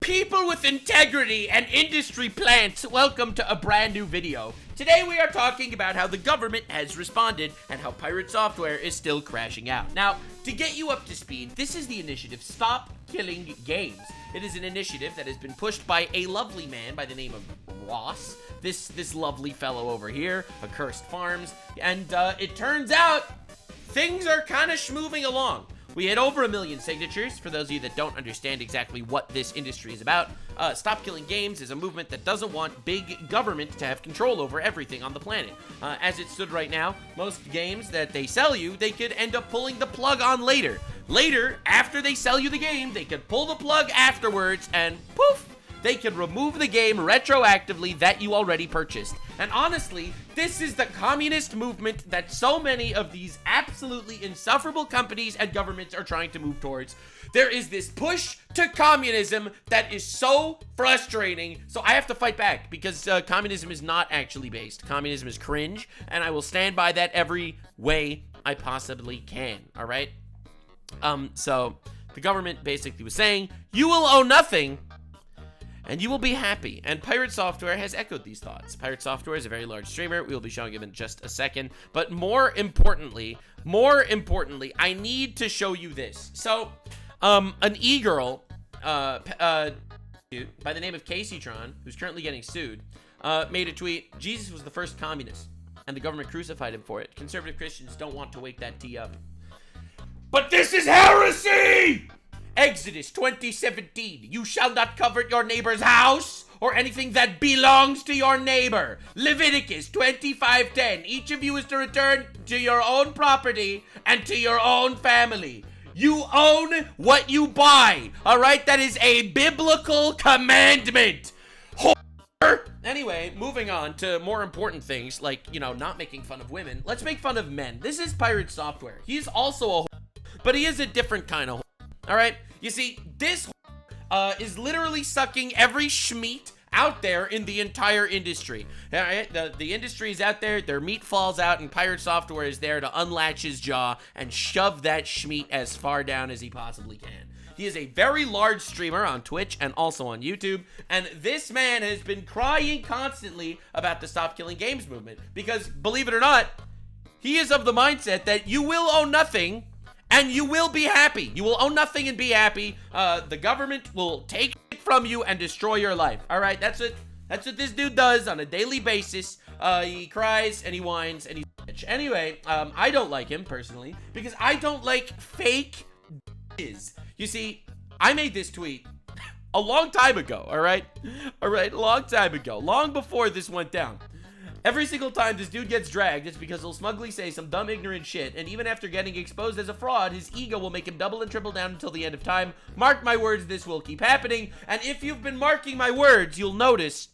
People with integrity and industry plants, welcome to a brand new video. Today we are talking about how the government has responded and how pirate software is still crashing out. Now, to get you up to speed, this is the initiative Stop Killing Games. It is an initiative that has been pushed by a lovely man by the name of Ross, this lovely fellow over here, Accursed Farms, and it turns out things are kind of schmoving along. We had over 1 million signatures. For those of you that don't understand exactly what this industry is about, Stop Killing Games is a movement that doesn't want big government to have control over everything on the planet. As it stood right now, most games that they sell you, they could end up pulling the plug on later. Later, after they sell you the game, they could pull the plug afterwards and poof, they can remove the game retroactively that you already purchased. And honestly, this is the communist movement that so many of these absolutely insufferable companies and governments are trying to move towards. There is this push to communism that is so frustrating. So I have to fight back because communism is not actually based. Communism is cringe, and I will stand by that every way I possibly can, all right? So the government basically was saying, you will owe nothing, and you will be happy. And Pirate Software has echoed these thoughts. Pirate Software is a very large streamer. We will be showing him in just a second. But more importantly, I need to show you this. So, an e-girl by the name of Caseytron, who's currently getting sued, made a tweet, Jesus was the first communist, and the government crucified him for it. Conservative Christians don't want to wake that tea up. But this is heresy! Exodus 20:17, you shall not covet your neighbor's house or anything that belongs to your neighbor. Leviticus 25:10, each of you is to return to your own property and to your own family. You own what you buy, all right? That is a biblical commandment. Anyway, moving on to more important things like, you know, not making fun of women. Let's make fun of men. This is Pirate Software. He's also a but he is a different kind of all right? You see, this is literally sucking every schmeat out there in the entire industry. All right? The industry is out there, their meat falls out, and Pirate Software is there to unlatch his jaw and shove that schmeat as far down as he possibly can. He is a very large streamer on Twitch and also on YouTube, and this man has been crying constantly about the Stop Killing Games movement because, believe it or not, he is of the mindset that you will own nothing and you will be happy. You will own nothing and be happy. The government will take it from you and destroy your life. All right, that's what this dude does on a daily basis. He cries and he whines and he's bitch. Anyway, I don't like him personally because I don't like fake is. You see, I made this tweet a long time ago, all right? All right, a long time ago, long before this went down. Every single time this dude gets dragged, it's because he'll smugly say some dumb, ignorant shit, and even after getting exposed as a fraud, his ego will make him double and triple down until the end of time. Mark my words, this will keep happening, and if you've been marking my words, you'll notice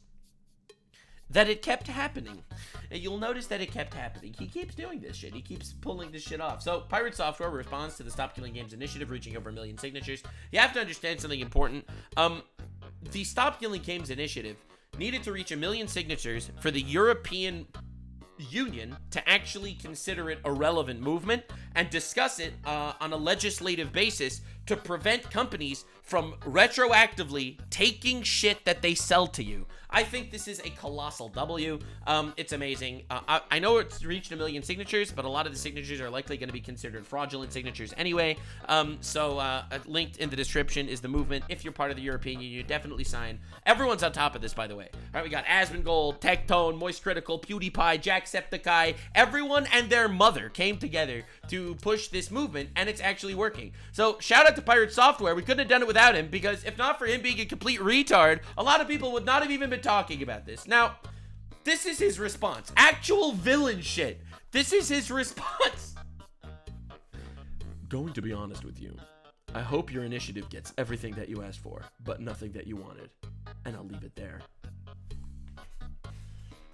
that it kept happening. And you'll notice that it kept happening. He keeps doing this shit. He keeps pulling this shit off. So, Pirate Software responds to the Stop Killing Games initiative, reaching over 1 million signatures. You have to understand something important. The Stop Killing Games initiative needed to reach 1 million signatures for the European Union to actually consider it a relevant movement and discuss it on a legislative basis to prevent companies from retroactively taking shit that they sell to you. I think this is a colossal W. It's amazing. I know it's reached 1 million signatures, but a lot of the signatures are likely going to be considered fraudulent signatures anyway. Linked in the description is the movement. If you're part of the European Union, definitely sign. Everyone's on top of this, by the way. All right, we got Asmongold, Tectone, Moist Critical, PewDiePie, Jacksepticeye. Everyone and their mother came together to push this movement, and it's actually working. So shout out to Pirate Software. We couldn't have done it without him, because if not for him being a complete retard, a lot of people would not have even been talking about this. Now, this is his response. Actual villain shit. This is his response. Going to be honest with you, I hope your initiative gets everything that you asked for, but nothing that you wanted. And I'll leave it there.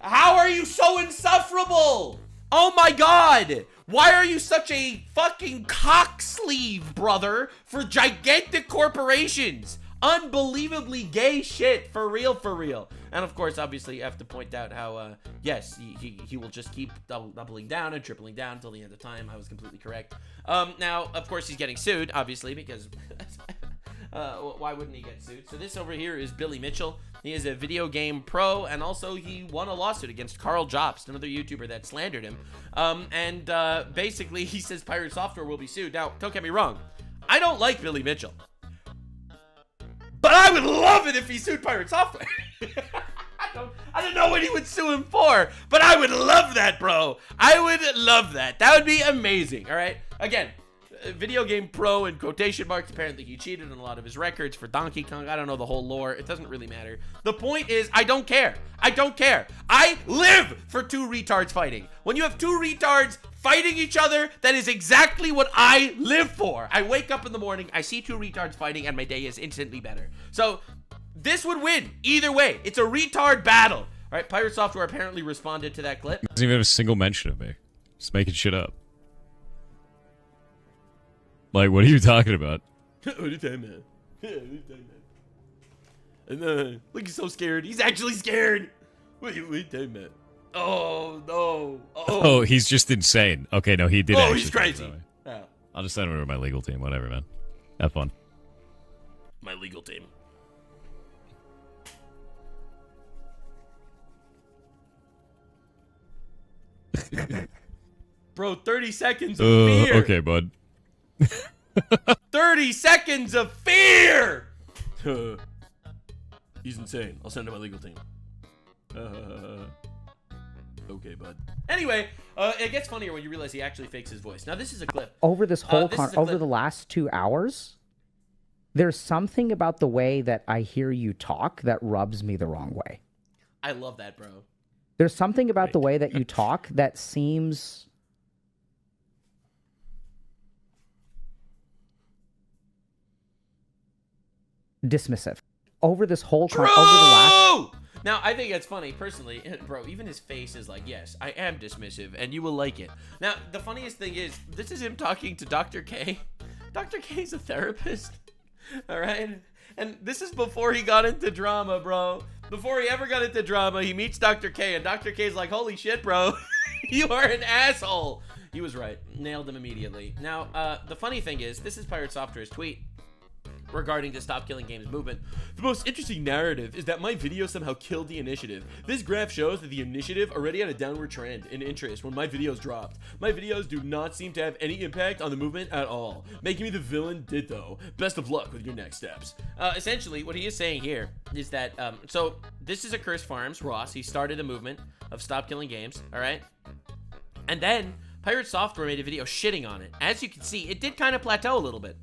How are you so insufferable? Oh my god! Why are you such a fucking cocksleeve, brother, for gigantic corporations? Unbelievably gay shit, for real, for real. And of course, obviously, you have to point out how, yes, he will just keep doubling down and tripling down until the end of time. I was completely correct. Now, of course, he's getting sued, obviously, because Why wouldn't he get sued? So this over here is Billy Mitchell. He is a video game pro, and also he won a lawsuit against Carl Jobst, another YouTuber that slandered him. Basically, he says Pirate Software will be sued. Now, don't get me wrong. I don't like Billy Mitchell. But I would love it if he sued Pirate Software. I don't know what he would sue him for, but I would love that, bro. I would love that. That would be amazing, all right? Again, video game pro in quotation marks. Apparently he cheated on a lot of his records for Donkey Kong. I don't know the whole lore. It doesn't really matter. The point is, I don't care. I don't care. I live for two retards fighting. When you have two retards fighting each other, that is exactly what I live for. I wake up in the morning, I see two retards fighting, and my day is instantly better. So this would win either way. It's a retard battle. All right, Pirate Software apparently responded to that clip. Doesn't even have a single mention of me. Just making shit up. Like, what are you talking about? What are you talking about? What are you talking about? And look, he's so scared. He's actually scared. What are you talking about? Oh, no. Oh, he's just insane. Okay, no, he did actually. Oh, he's crazy. Oh. I'll just send him over to my legal team. Whatever, man. Have fun. My legal team. Bro, 30 seconds of fear. Okay, bud. 30 seconds of fear! He's insane. I'll send him my legal team. Okay, bud. Anyway, it gets funnier when you realize he actually fakes his voice. Now, this is a clip. Over this whole over the last 2 hours, there's something about the way that I hear you talk that rubs me the wrong way. I love that, bro. There's something about the way that you talk that seems dismissive. Over this whole over the last. Now, I think that's funny, personally. Bro, even his face is like, yes, I am dismissive, and you will like it. Now, the funniest thing is, this is him talking to Dr. K. Dr. K's a therapist, all right? And this is before he got into drama, bro. Before he ever got into drama, he meets Dr. K, and Dr. K's like, holy shit, bro. You are an asshole. He was right. Nailed him immediately. Now, the funny thing is, this is Pirate Software's tweet regarding the Stop Killing Games movement. The most interesting narrative is that my video somehow killed the initiative. This graph shows that the initiative already had a downward trend in interest when my videos dropped. My videos do not seem to have any impact on the movement at all. Making me the villain did though. Best of luck with your next steps. Essentially, what he is saying here is that, so this is a Curse Farms, Ross. He started a movement of Stop Killing Games, all right? And then Pirate Software made a video shitting on it. As you can see, it did kind of plateau a little bit.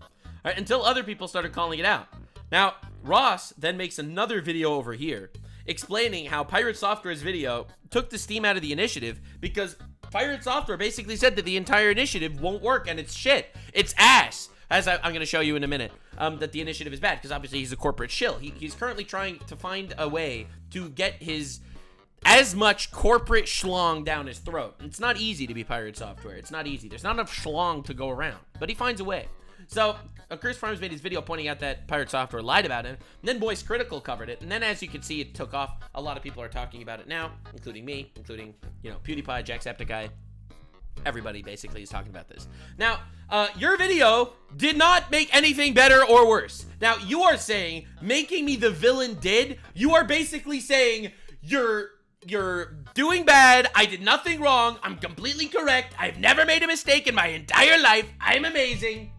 All right, until other people started calling it out. Now, Ross then makes another video over here explaining how Pirate Software's video took the steam out of the initiative because Pirate Software basically said that the entire initiative won't work and it's shit. It's ass. As I'm going to show you in a minute, that the initiative is bad because obviously he's a corporate shill. He's currently trying to find a way to get his as much corporate schlong down his throat. It's not easy to be Pirate Software. It's not easy. There's not enough schlong to go around, but he finds a way. So, Curse Farms made his video pointing out that Pirate Software lied about him. And then Voice Critical covered it. And then, as you can see, it took off. A lot of people are talking about it now, including me, including, you know, PewDiePie, Jacksepticeye. Everybody basically is talking about this. Now, your video did not make anything better or worse. Now, you are saying making me the villain did. You are basically saying you're doing bad. I did nothing wrong. I'm completely correct. I've never made a mistake in my entire life. I'm amazing.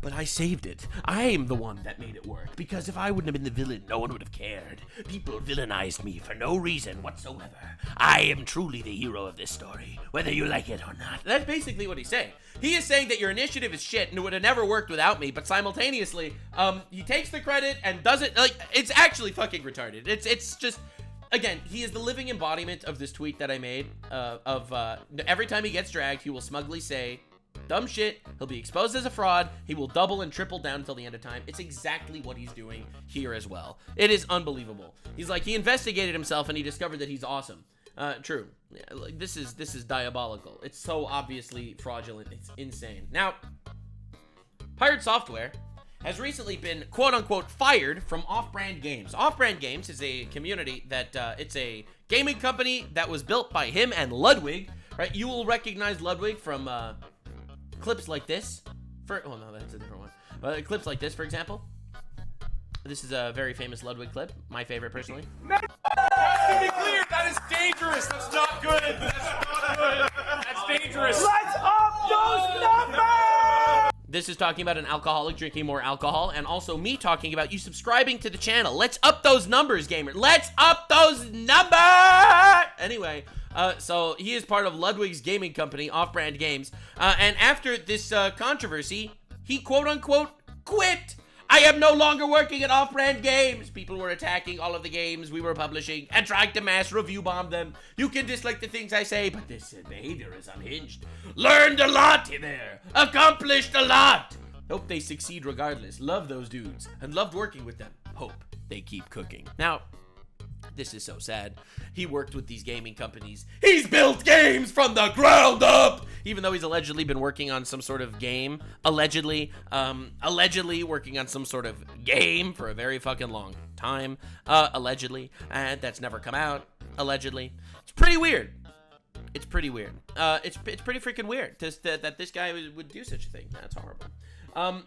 But I saved it. I am the one that made it work. Because if I wouldn't have been the villain, no one would have cared. People villainized me for no reason whatsoever. I am truly the hero of this story, whether you like it or not. That's basically what he's saying. He is saying that your initiative is shit and it would have never worked without me, but simultaneously, he takes the credit and does it, like, it's actually fucking retarded. It's just, again, he is the living embodiment of this tweet that I made, every time he gets dragged, he will smugly say dumb shit, he'll be exposed as a fraud, he will double and triple down until the end of time. It's exactly what he's doing here as well. It is unbelievable. He's like, he investigated himself and he discovered that he's awesome. True. Like, this is diabolical. It's so obviously fraudulent. It's insane. Now, Pirate Software has recently been quote-unquote fired from Offbrand Games. Offbrand Games is a community that, it's a gaming company that was built by him and Ludwig, right? You will recognize Ludwig from, clips like this. Oh no, that's a different one. Clips like this, for example. This is a very famous Ludwig clip, my favorite personally. To be clear, that is dangerous. That's not good. That's not good. That's dangerous. Let's up those numbers! This is talking about an alcoholic drinking more alcohol, and also me talking about you subscribing to the channel. Let's up those numbers, gamer. Let's up those numbers! Anyway, so he is part of Ludwig's gaming company, Offbrand Games, and after this controversy, he quote-unquote quit. I am no longer working at Offbrand Games. People were attacking all of the games we were publishing and trying to mass review bomb them. You can dislike the things I say, but this behavior is unhinged. Learned a lot there. Accomplished a lot. Hope they succeed regardless. Love those dudes and loved working with them. Hope they keep cooking. Now, this is so sad. He worked with these gaming companies. He's built games from the ground up! Even though he's allegedly been working on some sort of game. Allegedly working on some sort of game for a very fucking long time. Allegedly. And that's never come out. Allegedly. It's pretty weird. It's pretty weird. It's pretty freaking weird that this guy would do such a thing. That's horrible.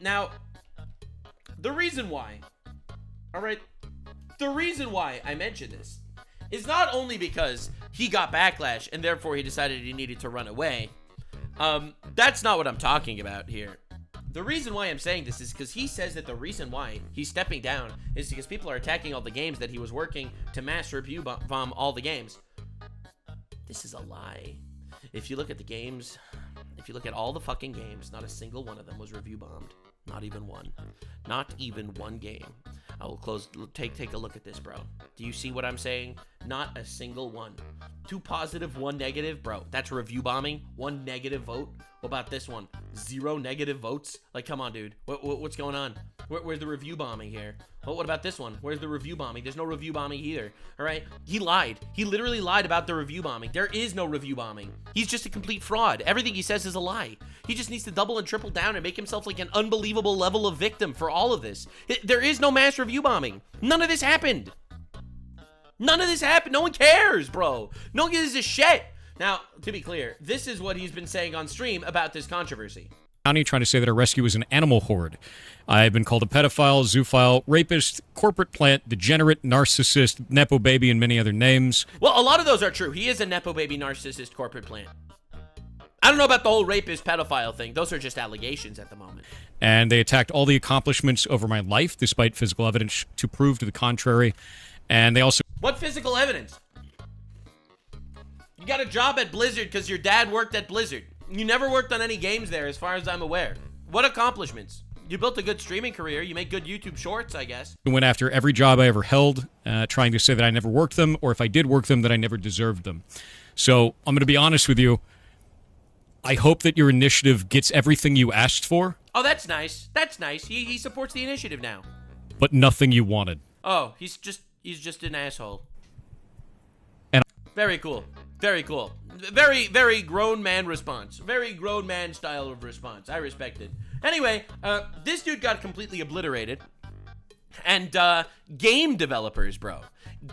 Now, the reason why... Alright... The reason why I mention this is not only because he got backlash and therefore he decided he needed to run away. That's not what I'm talking about here. The reason why I'm saying this is because he says that the reason why he's stepping down is because people are attacking all the games that he was working to mass review bomb all the games. This is a lie. If you look at the games, if you look at all the fucking games, not a single one of them was review bombed. Not even one. Not even one game. I will close. Take a look at this, bro. Do you see what I'm saying? Not a single one. 2 positive, 1 negative, bro. That's review bombing. 1 negative vote. What about this one? 0 negative votes. Like, come on, dude. What's going on? Where's the review bombing here? Well, what about this one? Where's the review bombing? There's no review bombing either. All right. He lied. He literally lied about the review bombing. There is no review bombing. He's just a complete fraud. Everything he says is a lie. He just needs to double and triple down and make himself like an unbelievable level of victim for all of this. There is no mass review bombing. None of this happened. None of this happened. No one cares, bro. No one gives a shit. Now, to be clear, this is what he's been saying on stream about this controversy. County trying to say that our rescue is an animal horde. I've been called a pedophile, zoophile, rapist, corporate plant, degenerate, narcissist, nepo baby, and many other names. Well, a lot of those are true. He is a nepo baby, narcissist, corporate plant. I don't know about the whole rapist, pedophile thing. Those are just allegations at the moment. And they attacked all the accomplishments over my life, despite physical evidence to prove to the contrary. And they also... What physical evidence? You got a job at Blizzard because your dad worked at Blizzard. You never worked on any games there, as far as I'm aware. What accomplishments? You built a good streaming career. You make good YouTube shorts, I guess. Went after every job I ever held, trying to say that I never worked them, or if I did work them, that I never deserved them. So I'm going to be honest with you. I hope that your initiative gets everything you asked for. Oh, that's nice. That's nice. He supports the initiative now. But nothing you wanted. Oh, he's just an asshole. And very cool. Very cool. Very, very grown man response. Very grown man style of response. I respect it. Anyway, this dude got completely obliterated. And game developers, bro.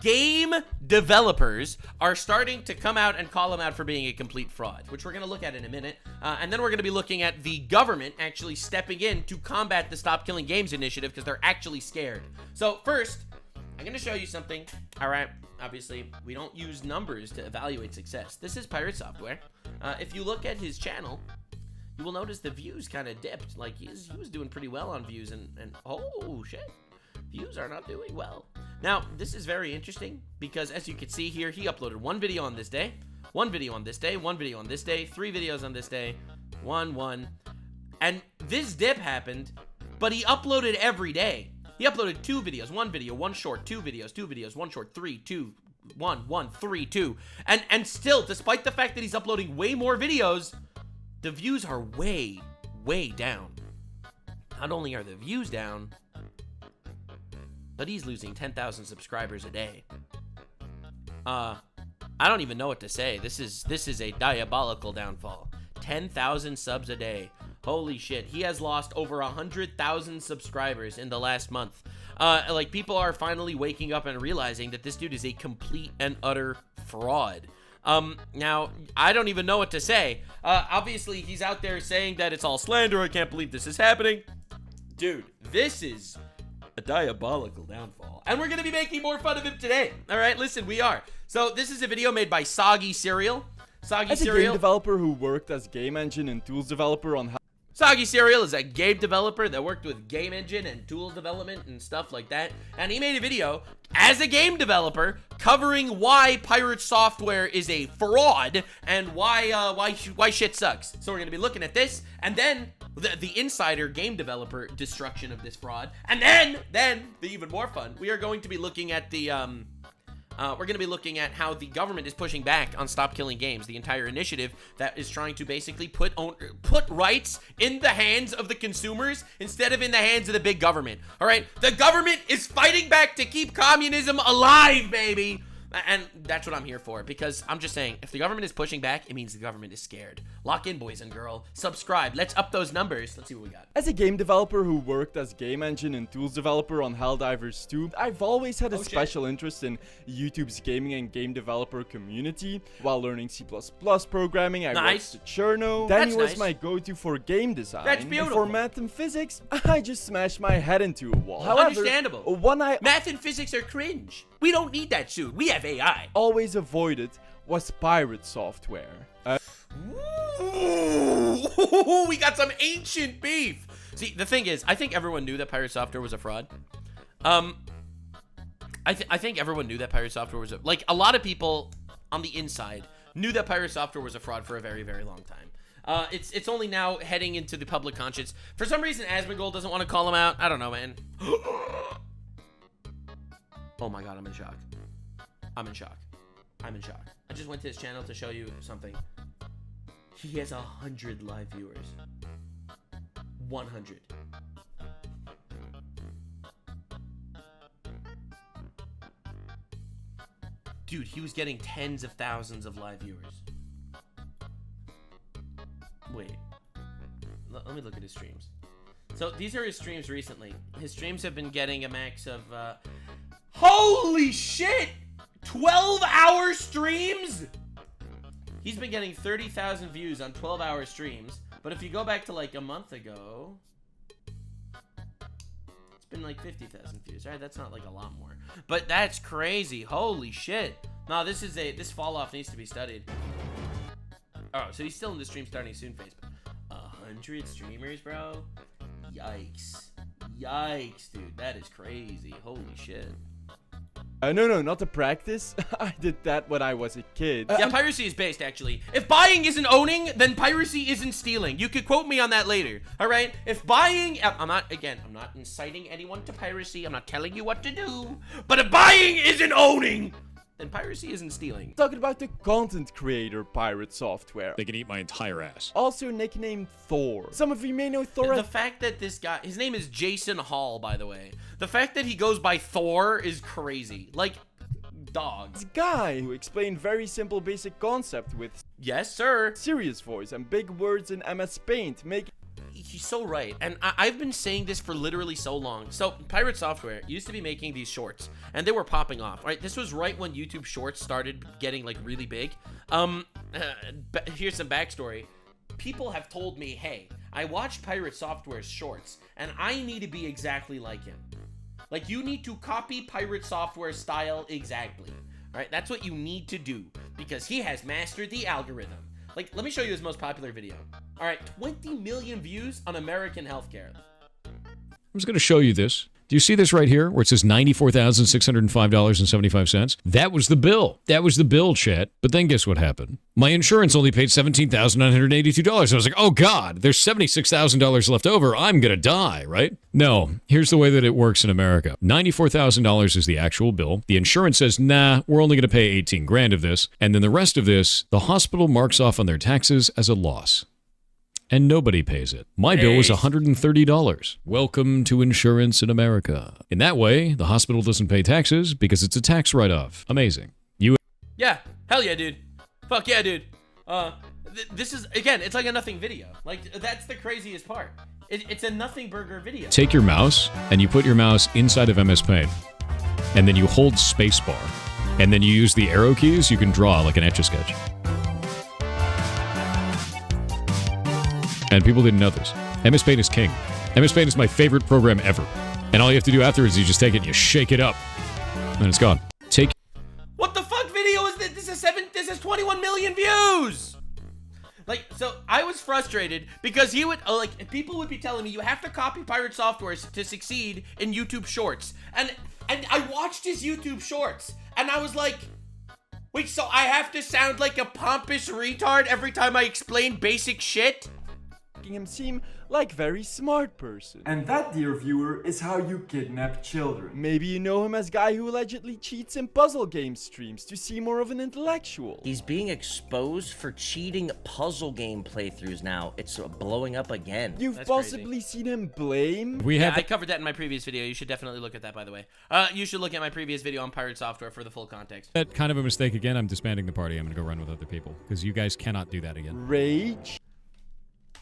Game developers are starting to come out and call him out for being a complete fraud, which we're going to look at in a minute. And then we're going to be looking at the government actually stepping in to combat the Stop Killing Games initiative because they're actually scared. So first, I'm going to show you something. All right. Obviously, we don't use numbers to evaluate success. This is Pirate Software. If you look at his channel, you will notice the views kind of dipped. Like, he was doing pretty well on views, and oh, shit. Views are not doing well. Now, this is very interesting because, as you can see here, he uploaded 1 video on this day, 1 video on this day, 1 video on this day, 3 videos on this day, 1. And this dip happened, but he uploaded every day. He uploaded 2 videos, 1 video, 1 short, 2 videos, 2 videos, 1 short, 3, 2, 1, 3, 2. And still, despite the fact that he's uploading way more videos, the views are way, way down. Not only are the views down, but he's losing 10,000 subscribers a day. I don't even know what to say. This is a diabolical downfall. 10,000 subs a day. Holy shit. He has lost over 100,000 subscribers in the last month. Like, people are finally waking up and realizing that this dude is a complete and utter fraud. Now, I don't even know what to say. Obviously, he's out there saying that it's all slander. I can't believe this is happening. Dude, this is a diabolical downfall. And we're going to be making more fun of him today. All right, listen, we are. So this is a video made by Soggy Cereal. Soggy As a Cereal. game developer who worked as game engine and tools developer on Soggy Cereal is a game developer that worked with game engine and tools development and stuff like that. And he made a video as a game developer covering why Pirate Software is a fraud and why shit sucks. So we're going to be looking at this and then the insider game developer destruction of this fraud. And then the even more fun, we are going to be looking at the we're going to be looking at how the government is pushing back on Stop Killing Games, the entire initiative that is trying to basically put rights in the hands of the consumers instead of in the hands of the big government. All right, the government is fighting back to keep communism alive, baby. And that's what I'm here for, because I'm just saying, if the government is pushing back, it means the government is scared. Lock in, boys and girls. Subscribe. Let's up those numbers. Let's see what we got. As a game developer who worked as game engine and tools developer on Helldivers Tube, I've always had a special interest in YouTube's gaming and game developer community. While learning C++ programming, I watched Cherno. Danny was my go-to for game design. That's beautiful. And for math and physics, I just smashed my head into a wall. However, understandable. Math and physics are cringe. We don't need that soon. We have AI. Always avoided was Pirate Software. Ooh, we got some ancient beef. See, the thing is, I think everyone knew that Pirate Software was a fraud. I think everyone knew that Pirate Software was like a lot of people on the inside knew that Pirate Software was a fraud for a very, very long time. It's only now heading into the public conscience. For some reason, Asmongold doesn't want to call him out. I don't know, man. Oh my god, I'm in shock. I'm in shock. I'm in shock. I just went to his channel to show you something. He has 100 live viewers. 100. Dude, he was getting tens of thousands of live viewers. Wait. Let me look at his streams. So these are his streams recently. His streams have been getting a max of holy shit! 12-hour streams? He's been getting 30,000 views on 12-hour streams. But if you go back to like a month ago, it's been like 50,000 views, right? That's not like a lot more. But that's crazy. Holy shit. No, this fall off needs to be studied. Oh, so he's still in the stream starting soon phase. 100 streamers, bro? Yikes. Yikes, dude. That is crazy. Holy shit. No, not to practice. I did that when I was a kid. Yeah, piracy is based, actually. If buying isn't owning, then piracy isn't stealing. You could quote me on that later, all right? If buying... I'm not inciting anyone to piracy. I'm not telling you what to do. But if buying isn't owning, then piracy isn't stealing. Talking about the content creator Pirate Software. They can eat my entire ass. Also nicknamed Thor. Some of you may know Thor. The fact that this guy, his name is Jason Hall, by the way. The fact that he goes by Thor is crazy. Like, dog. This guy who explained very simple basic concept with yes, sir, serious voice and big words in MS Paint, he's so right, and I've been saying this for literally so long. So Pirate Software used to be making these shorts, and they were popping off. Right, this was right when YouTube Shorts started getting like really big. Here's some backstory. People have told me, hey, I watched Pirate Software's shorts, and I need to be exactly like him. Like, you need to copy Pirate Software style exactly. All right, that's what you need to do, because he has mastered the algorithm. Like, let me show you his most popular video. All right, 20 million views on American healthcare. I'm just going to show you this. Do you see this right here where it says $94,605.75? That was the bill. That was the bill, chat. But then guess what happened? My insurance only paid $17,982. I was like, oh God, there's $76,000 left over. I'm going to die, right? No, here's the way that it works in America. $94,000 is the actual bill. The insurance says, nah, we're only going to pay 18 grand of this. And then the rest of this, the hospital marks off on their taxes as a loss. And nobody pays it. My bill was $130. Welcome to insurance in America. In that way, the hospital doesn't pay taxes because it's a tax write-off. Amazing. Yeah, hell yeah, dude. Fuck yeah, dude. This is, again, it's like a nothing video. Like, that's the craziest part. It's a nothing burger video. Take your mouse, and you put your mouse inside of MS Paint. And then you hold spacebar. And then you use the arrow keys, you can draw like an Etch-a-Sketch. And people didn't know this. MS Paint is king. MS Paint is my favorite program ever. And all you have to do afterwards is you just take it and you shake it up. And it's gone. Take. What the fuck video is this? This is 21 million views. Like, so I was frustrated because he would, like, people would be telling me you have to copy pirate software to succeed in YouTube Shorts. And I watched his YouTube Shorts and I was like, wait, so I have to sound like a pompous retard every time I explain basic shit? Making him seem like very smart person. And that, dear viewer, is how you kidnap children. Maybe you know him as guy who allegedly cheats in puzzle game streams to seem more of an intellectual. He's being exposed for cheating puzzle game playthroughs now. It's blowing up again. You've That's possibly crazy. seen him blame? We Yeah, have. I covered that in my previous video. You should definitely look at that, by the way. You should look at my previous video on pirate software for the full context. That kind of a mistake again. I'm disbanding the party. I'm gonna go run with other people because you guys cannot do that again. Rage?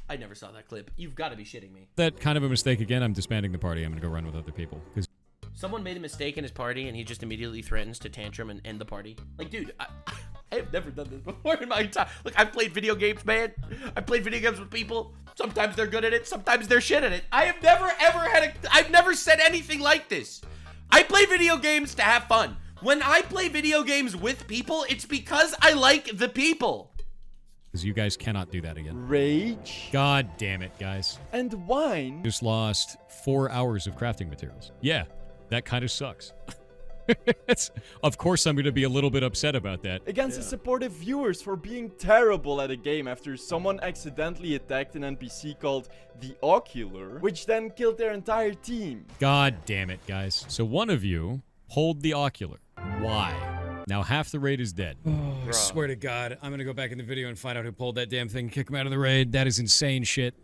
I never saw that clip. You've got to be shitting me. That kind of a mistake again. I'm disbanding the party. I'm gonna go run with other people because. Someone made a mistake in his party and he just immediately threatens to tantrum and end the party. Like, dude, I have never done this before in my entire... Look, I've played video games, man. I've played video games with people. Sometimes they're good at it. Sometimes they're shit at it. I have never, ever had I've never said anything like this. I play video games to have fun. When I play video games with people, it's because I like the people. Because you guys cannot do that again. Rage? God damn it, guys. And whine? Just lost 4 hours of crafting materials. Yeah, that kind of sucks. Of course I'm going to be a little bit upset about that. Against his supportive viewers for being terrible at a game after someone accidentally attacked an NPC called the Ocular, which then killed their entire team. God damn it, guys. So one of you pulled the Ocular. Why? Now half the raid is dead. Oh, I swear to God, I'm gonna go back in the video and find out who pulled that damn thing, kick him out of the raid. That is insane shit.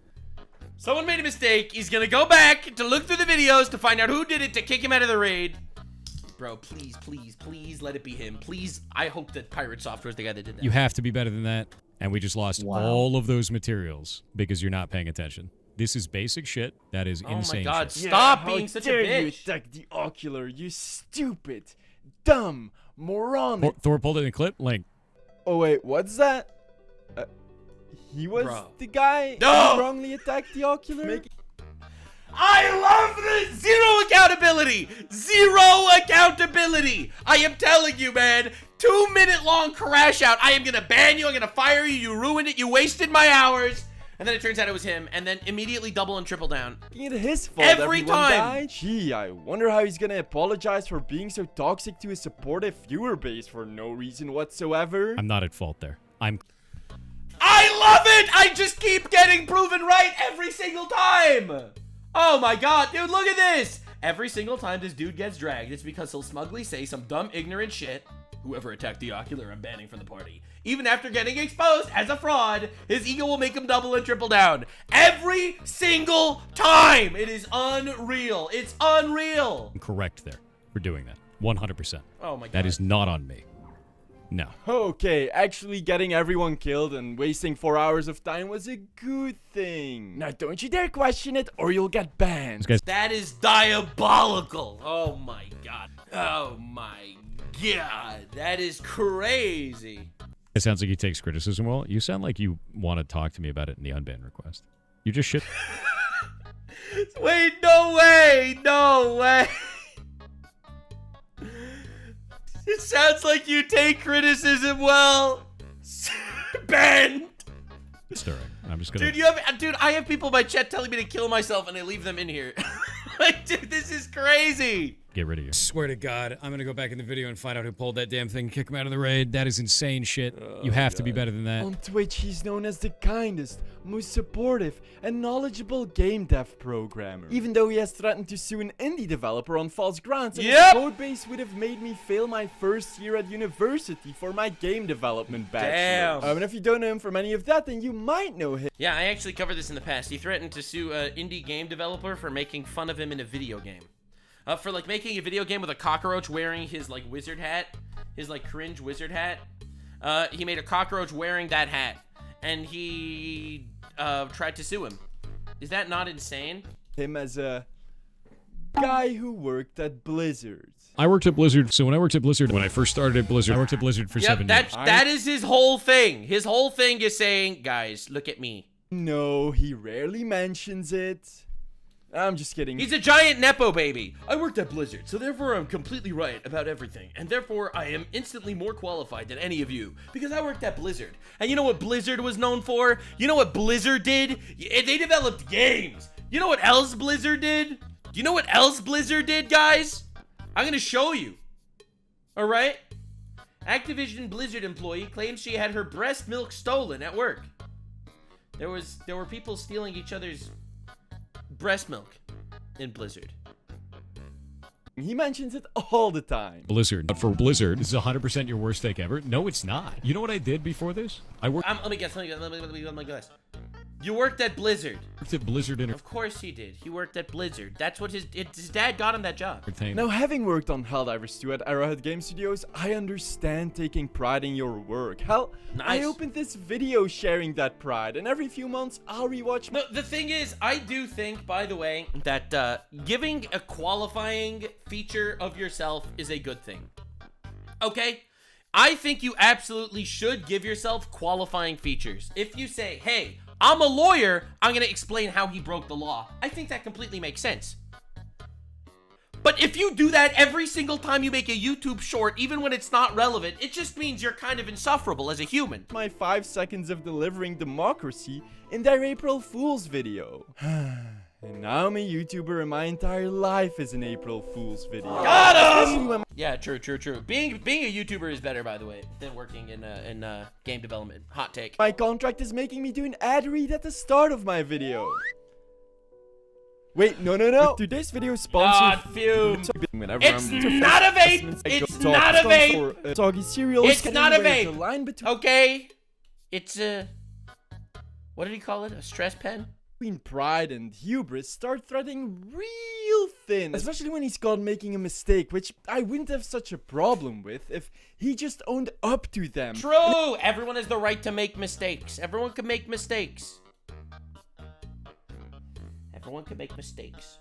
Someone made a mistake. He's gonna go back to look through the videos to find out who did it to kick him out of the raid. Bro, please, please, please let it be him. Please, I hope that Pirate Software is the guy that did that. You have to be better than that. And we just lost all of those materials because you're not paying attention. This is basic shit. That is insane my God, shit. stop How being such a dare you bitch. attack the Ocular, you stupid, dumb moron. Thor pulled it in the clip. Link. Oh wait, what's that? He was Bro. the guy No! who wrongly attacked the Ocular? I love this! Zero accountability! Zero accountability! I am telling you, man. 2-minute long crash out. I am gonna ban you. I'm gonna fire you. You ruined it. You wasted my hours. And then it turns out it was him. And then immediately double and triple down. Making it his fault Every everyone time. died? Gee, I wonder how he's gonna apologize for being so toxic to his supportive viewer base for no reason whatsoever. I'm not at fault there. I love it! I just keep getting proven right every single time! Oh my God, dude, look at this! Every single time this dude gets dragged, it's because he'll smugly say some dumb, ignorant shit. Whoever attacked the Ocular, I'm banning from the party. Even after getting exposed as a fraud, his ego will make him double and triple down. Every single time! It is unreal. It's unreal! I'm correct there for doing that. 100%. Oh my God. That is not on me. No. Okay, actually getting everyone killed and wasting 4 hours of time was a good thing. Now don't you dare question it or you'll get banned. This guy's That is diabolical. Oh my God. Oh my God. That is crazy. It sounds like he takes criticism well. You sound like you want to talk to me about it in the unban request. You just shit. Wait, no way. No way. It sounds like you take criticism well. Banned. Stirring. I'm just gonna. Dude, I have people in my chat telling me to kill myself and I leave them in here. Like, dude, this is crazy. Get rid of you. Swear to God, I'm gonna go back in the video and find out who pulled that damn thing, kick him out of the raid. That is insane shit. You have to be better than that. On Twitch, he's known as the kindest, most supportive, and knowledgeable game dev programmer. Even though he has threatened to sue an indie developer on false grounds, and his codebase would have made me fail my first year at university for my game development bachelor. Damn. And if you don't know him from any of that, then you might know him. Yeah, I actually covered this in the past. He threatened to sue an indie game developer for making fun of him in a video game. For like making a video game with a cockroach wearing his like wizard hat, his like cringe wizard hat. He made a cockroach wearing that hat, and he tried to sue him. Is that not insane? Him as a guy who worked at Blizzard. I worked at Blizzard, so when I worked at Blizzard, when I first started at Blizzard, I worked at Blizzard for 7 years. That is his whole thing. His whole thing is saying, guys, look at me. No, he rarely mentions it. I'm just kidding. He's a giant Nepo baby. I worked at Blizzard, so therefore I'm completely right about everything. And therefore I am instantly more qualified than any of you, because I worked at Blizzard. And you know what Blizzard was known for? You know what Blizzard did? They developed games. You know what else Blizzard did? Do you know what else Blizzard did, guys? I'm gonna show you. Alright? Activision Blizzard employee claims she had her breast milk stolen at work. There were people stealing each other's breast milk in Blizzard. He mentions it all the time. Blizzard. But for Blizzard, this is 100% your worst take ever? No, it's not. You know what I did before this? I worked Let me guess. You worked at Blizzard. at Blizzard Of course he did. He worked at Blizzard. That's what his dad got him that job. Entertainment. Now, having worked on Helldivers 2 at Arrowhead Game Studios, I understand taking pride in your work. Hell, I Nice. opened this video sharing that pride, and every few months, I'll rewatch my... No, the thing is, I do think, by the way, that giving a qualifying feature of yourself is a good thing. Okay? I think you absolutely should give yourself qualifying features. If you say, hey, I'm a lawyer, I'm gonna explain how he broke the law. I think that completely makes sense. But if you do that every single time you make a YouTube short, even when it's not relevant, it just means you're kind of insufferable as a human. my 5 seconds of delivering democracy in their April Fool's video. And now I'm a YouTuber and my entire life is an April Fool's video. Got him! Yeah, true. Being a YouTuber is better, by the way, than working in game development. Hot take. My contract is making me do an ad read at the start of my video. Wait, no. Today's video is sponsored. God, fume. Whenever It's I'm not a vape. It's not a vape. Soggy cereals. It's not a Anywhere, the vape. line Okay. It's a... What did he call it? A stress pen? between pride and hubris start threading real thin, especially when he's caught making a mistake, which I wouldn't have such a problem with if he just owned up to them. True! Everyone has the right to make mistakes. Everyone can make mistakes. Everyone can make mistakes.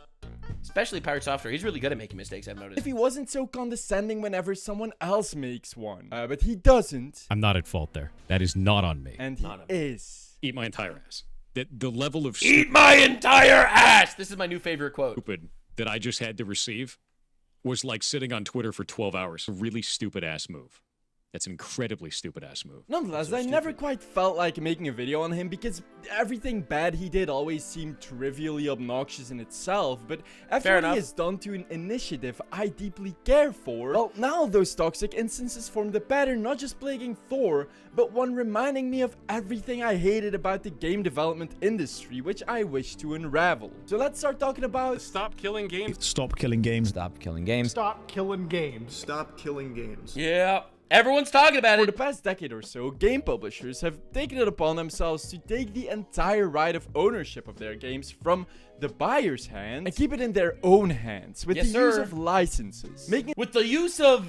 Especially Pirate Software. He's really good at making mistakes, I've noticed. If he wasn't so condescending whenever someone else makes one. But he doesn't. I'm not at fault there. That is not on me. And he is. Eat my entire ass. The level of Eat my entire ass! This is my new favorite quote. stupid that I just had to receive was like sitting on Twitter for 12 hours. A really stupid ass move. That's an incredibly stupid ass move. Nonetheless, I never quite felt like making a video on him because everything bad he did always seemed trivially obnoxious in itself, but after Fair what enough. he has done to an initiative I deeply care for, well, now those toxic instances formed a pattern not just plaguing Thor, but one reminding me of everything I hated about the game development industry, which I wish to unravel. So let's start talking about... Stop killing games. Stop killing games. Stop killing games. Stop killing games. Stop killing games. Yeah. Everyone's talking about For the it. past decade or so, game publishers have taken it upon themselves to take the entire right of ownership of their games from the buyer's hands and keep it in their own hands with Yes, the use sir. of licenses, making With the use of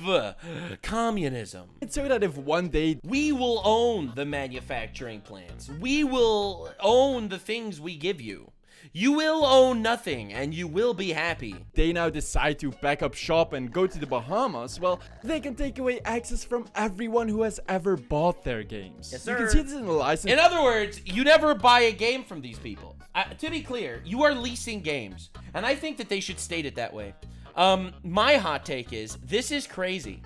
communism. it so that if one day We will own the manufacturing plants. We will own the things we give you. You will own nothing, and you will be happy. they now decide to pack up shop and go to the Bahamas, well, they can take away access from everyone who has ever bought their games. Yes, You can sir. see this in the license. In other words, you never buy a game from these people. To be clear, you are leasing games, and I think that they should state it that way. My hot take is, this is crazy.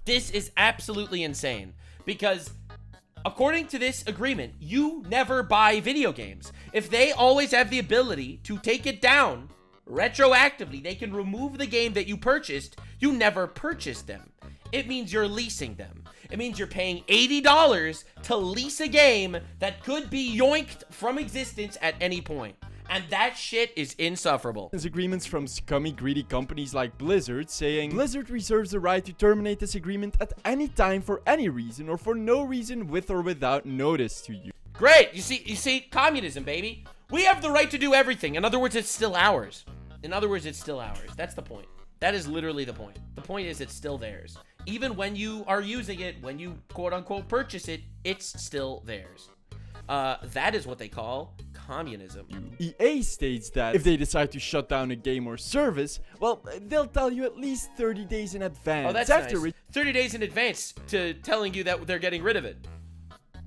This is absolutely insane, because according to this agreement, you never buy video games. If they always have the ability to take it down retroactively, they can remove the game that you purchased, you never purchased them. It means you're leasing them. It means you're paying $80 to lease a game that could be yoinked from existence at any point. And that shit is insufferable. Agreements from scummy, greedy companies like Blizzard saying Blizzard reserves the right to terminate this agreement at any time for any reason or for no reason with or without notice to you. Great. You see, communism, baby. We have the right to do everything. In other words, it's still ours. That's the point. That is literally the point. The point is it's still theirs. Even when you are using it, when you quote unquote purchase it, it's still theirs. That is what they call communism. EA states that if they decide to shut down a game or service, well, they'll tell you at least 30 days in advance. Oh, that's after nice. 30 days in advance to telling you that they're getting rid of it.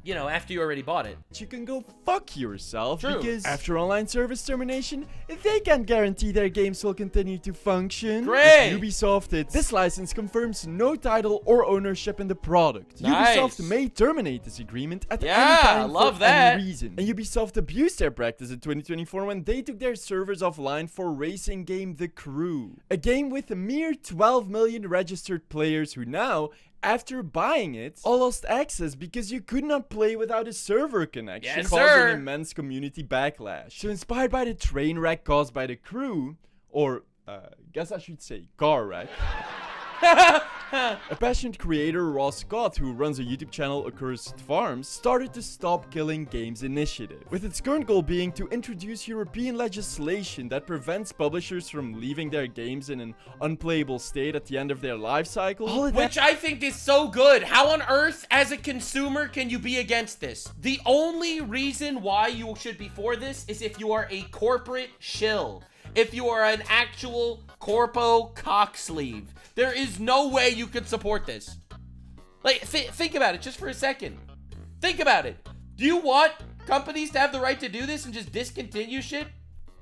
you know, after you already bought it. You can go fuck yourself. True. Because after online service termination, they can't guarantee their games will continue to function. Great. If Ubisoft did, this license confirms no title or ownership in the product. Nice. Ubisoft may terminate this agreement at any Yeah, time love for that. any reason. And Ubisoft abused their practice in 2024 when they took their servers offline for racing game The Crew. A game with a mere 12 million registered players who now, after buying it, all lost access because you could not play without a server connection, Yes, causing sir. immense community backlash. So inspired by the train wreck caused by The Crew, or guess I should say car wreck, a passionate creator, Ross Scott, who runs a YouTube channel, Accursed Farms, started the Stop Killing Games initiative, with its current goal being to introduce European legislation that prevents publishers from leaving their games in an unplayable state at the end of their life cycle. Which I think is so good. How on earth, as a consumer, can you be against this? The only reason why you should be for this is if you are a corporate shill. If you are an actual corpo cocksleeve. There is no way you could support this. Like, think about it just for a second. Think about it. Do you want companies to have the right to do this and just discontinue shit?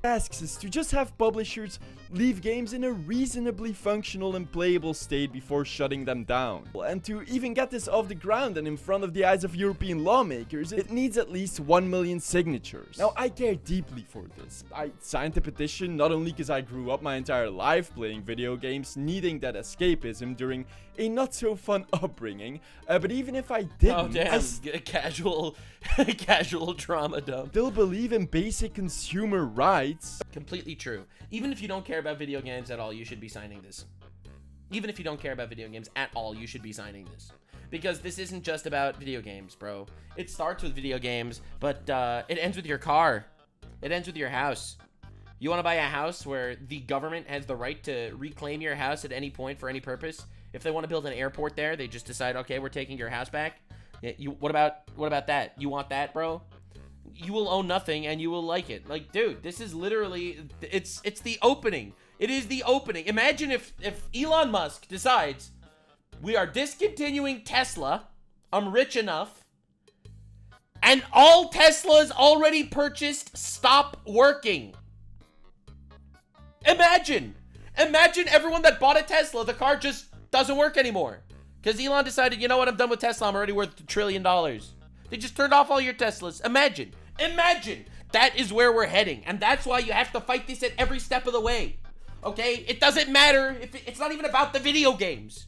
Asks is to just have publishers leave games in a reasonably functional and playable state before shutting them down. And to even get this off the ground and in front of the eyes of European lawmakers, it needs at least 1 million signatures. Now, I care deeply for this. I signed the petition not only because I grew up my entire life playing video games, needing that escapism during a not so fun upbringing, but even if I didn't, Oh damn, I casual trauma dump. still believe in basic consumer rights. Completely true. Even if you don't care about video games at all, you should be signing this. Even if you don't care about video games at all, you should be signing this. Because this isn't just about video games, bro. It starts with video games, but it ends with your car. It ends with your house. You want to buy a house where the government has the right to reclaim your house at any point for any purpose? If they want to build an airport there, they just decide, okay, we're taking your house back. What about that? You want that, bro? You will own nothing and you will like it. Like, dude, this is literally, it's the opening. It is the opening. Imagine if Elon Musk decides, we are discontinuing Tesla, I'm rich enough, and all Teslas already purchased stop working. Imagine everyone that bought a Tesla, the car just doesn't work anymore. Because Elon decided, you know what, I'm done with Tesla, I'm already worth $1 trillion. They just turned off all your Teslas. Imagine. That is where we're heading. And that's why you have to fight this at every step of the way. Okay? It doesn't matter if it's not even about the video games.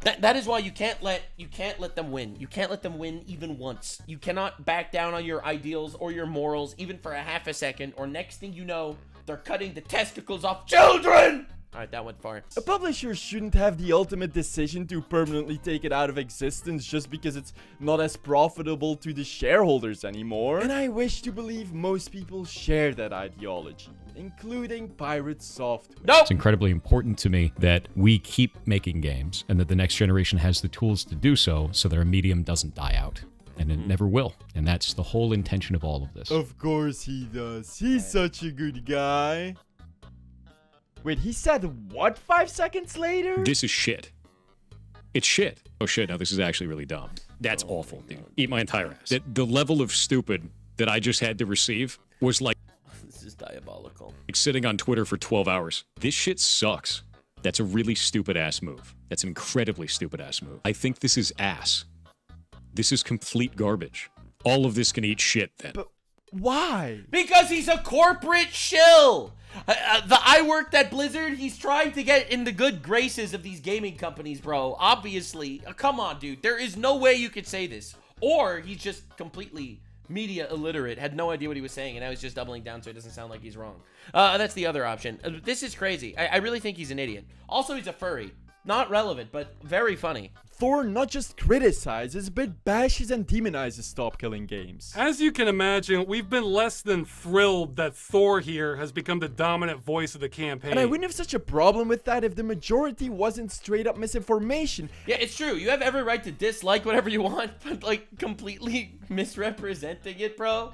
That is why you can't let them win. You can't let them win even once. You cannot back down on your ideals or your morals even for a half a second, or next thing you know, they're cutting the testicles off children. All right, that went far. A publisher shouldn't have the ultimate decision to permanently take it out of existence just because it's not as profitable to the shareholders anymore. And I wish to believe most people share that ideology, including Pirate Software. Nope. It's incredibly important to me that we keep making games and that the next generation has the tools to do so that our medium doesn't die out. And it never will. And that's the whole intention of all of this. Of course he does. He's such a good guy. Wait, he said what 5 seconds later? This is shit. It's shit. Oh shit, now this is actually really dumb. That's awful, dude. Eat my entire ass. The level of stupid that I just had to receive was like This is diabolical. sitting on Twitter for 12 hours. This shit sucks. That's a really stupid ass move. That's an incredibly stupid ass move. I think this is ass. This is complete garbage. All of this can eat shit then. But why? Because he's a corporate shill. I worked at Blizzard. He's trying to get in the good graces of these gaming companies, bro. Obviously. Come on, dude. There is no way you could say this. Or he's just completely media illiterate, had no idea what he was saying, and now he's just doubling down so it doesn't sound like he's wrong. That's the other option. This is crazy. I really think he's an idiot. Also, he's a furry. Not relevant, but very funny. Thor not just criticizes, but bashes and demonizes Stop Killing Games. As you can imagine, we've been less than thrilled that Thor here has become the dominant voice of the campaign. And I wouldn't have such a problem with that if the majority wasn't straight up misinformation. Yeah, it's true. You have every right to dislike whatever you want, but like completely misrepresenting it, bro.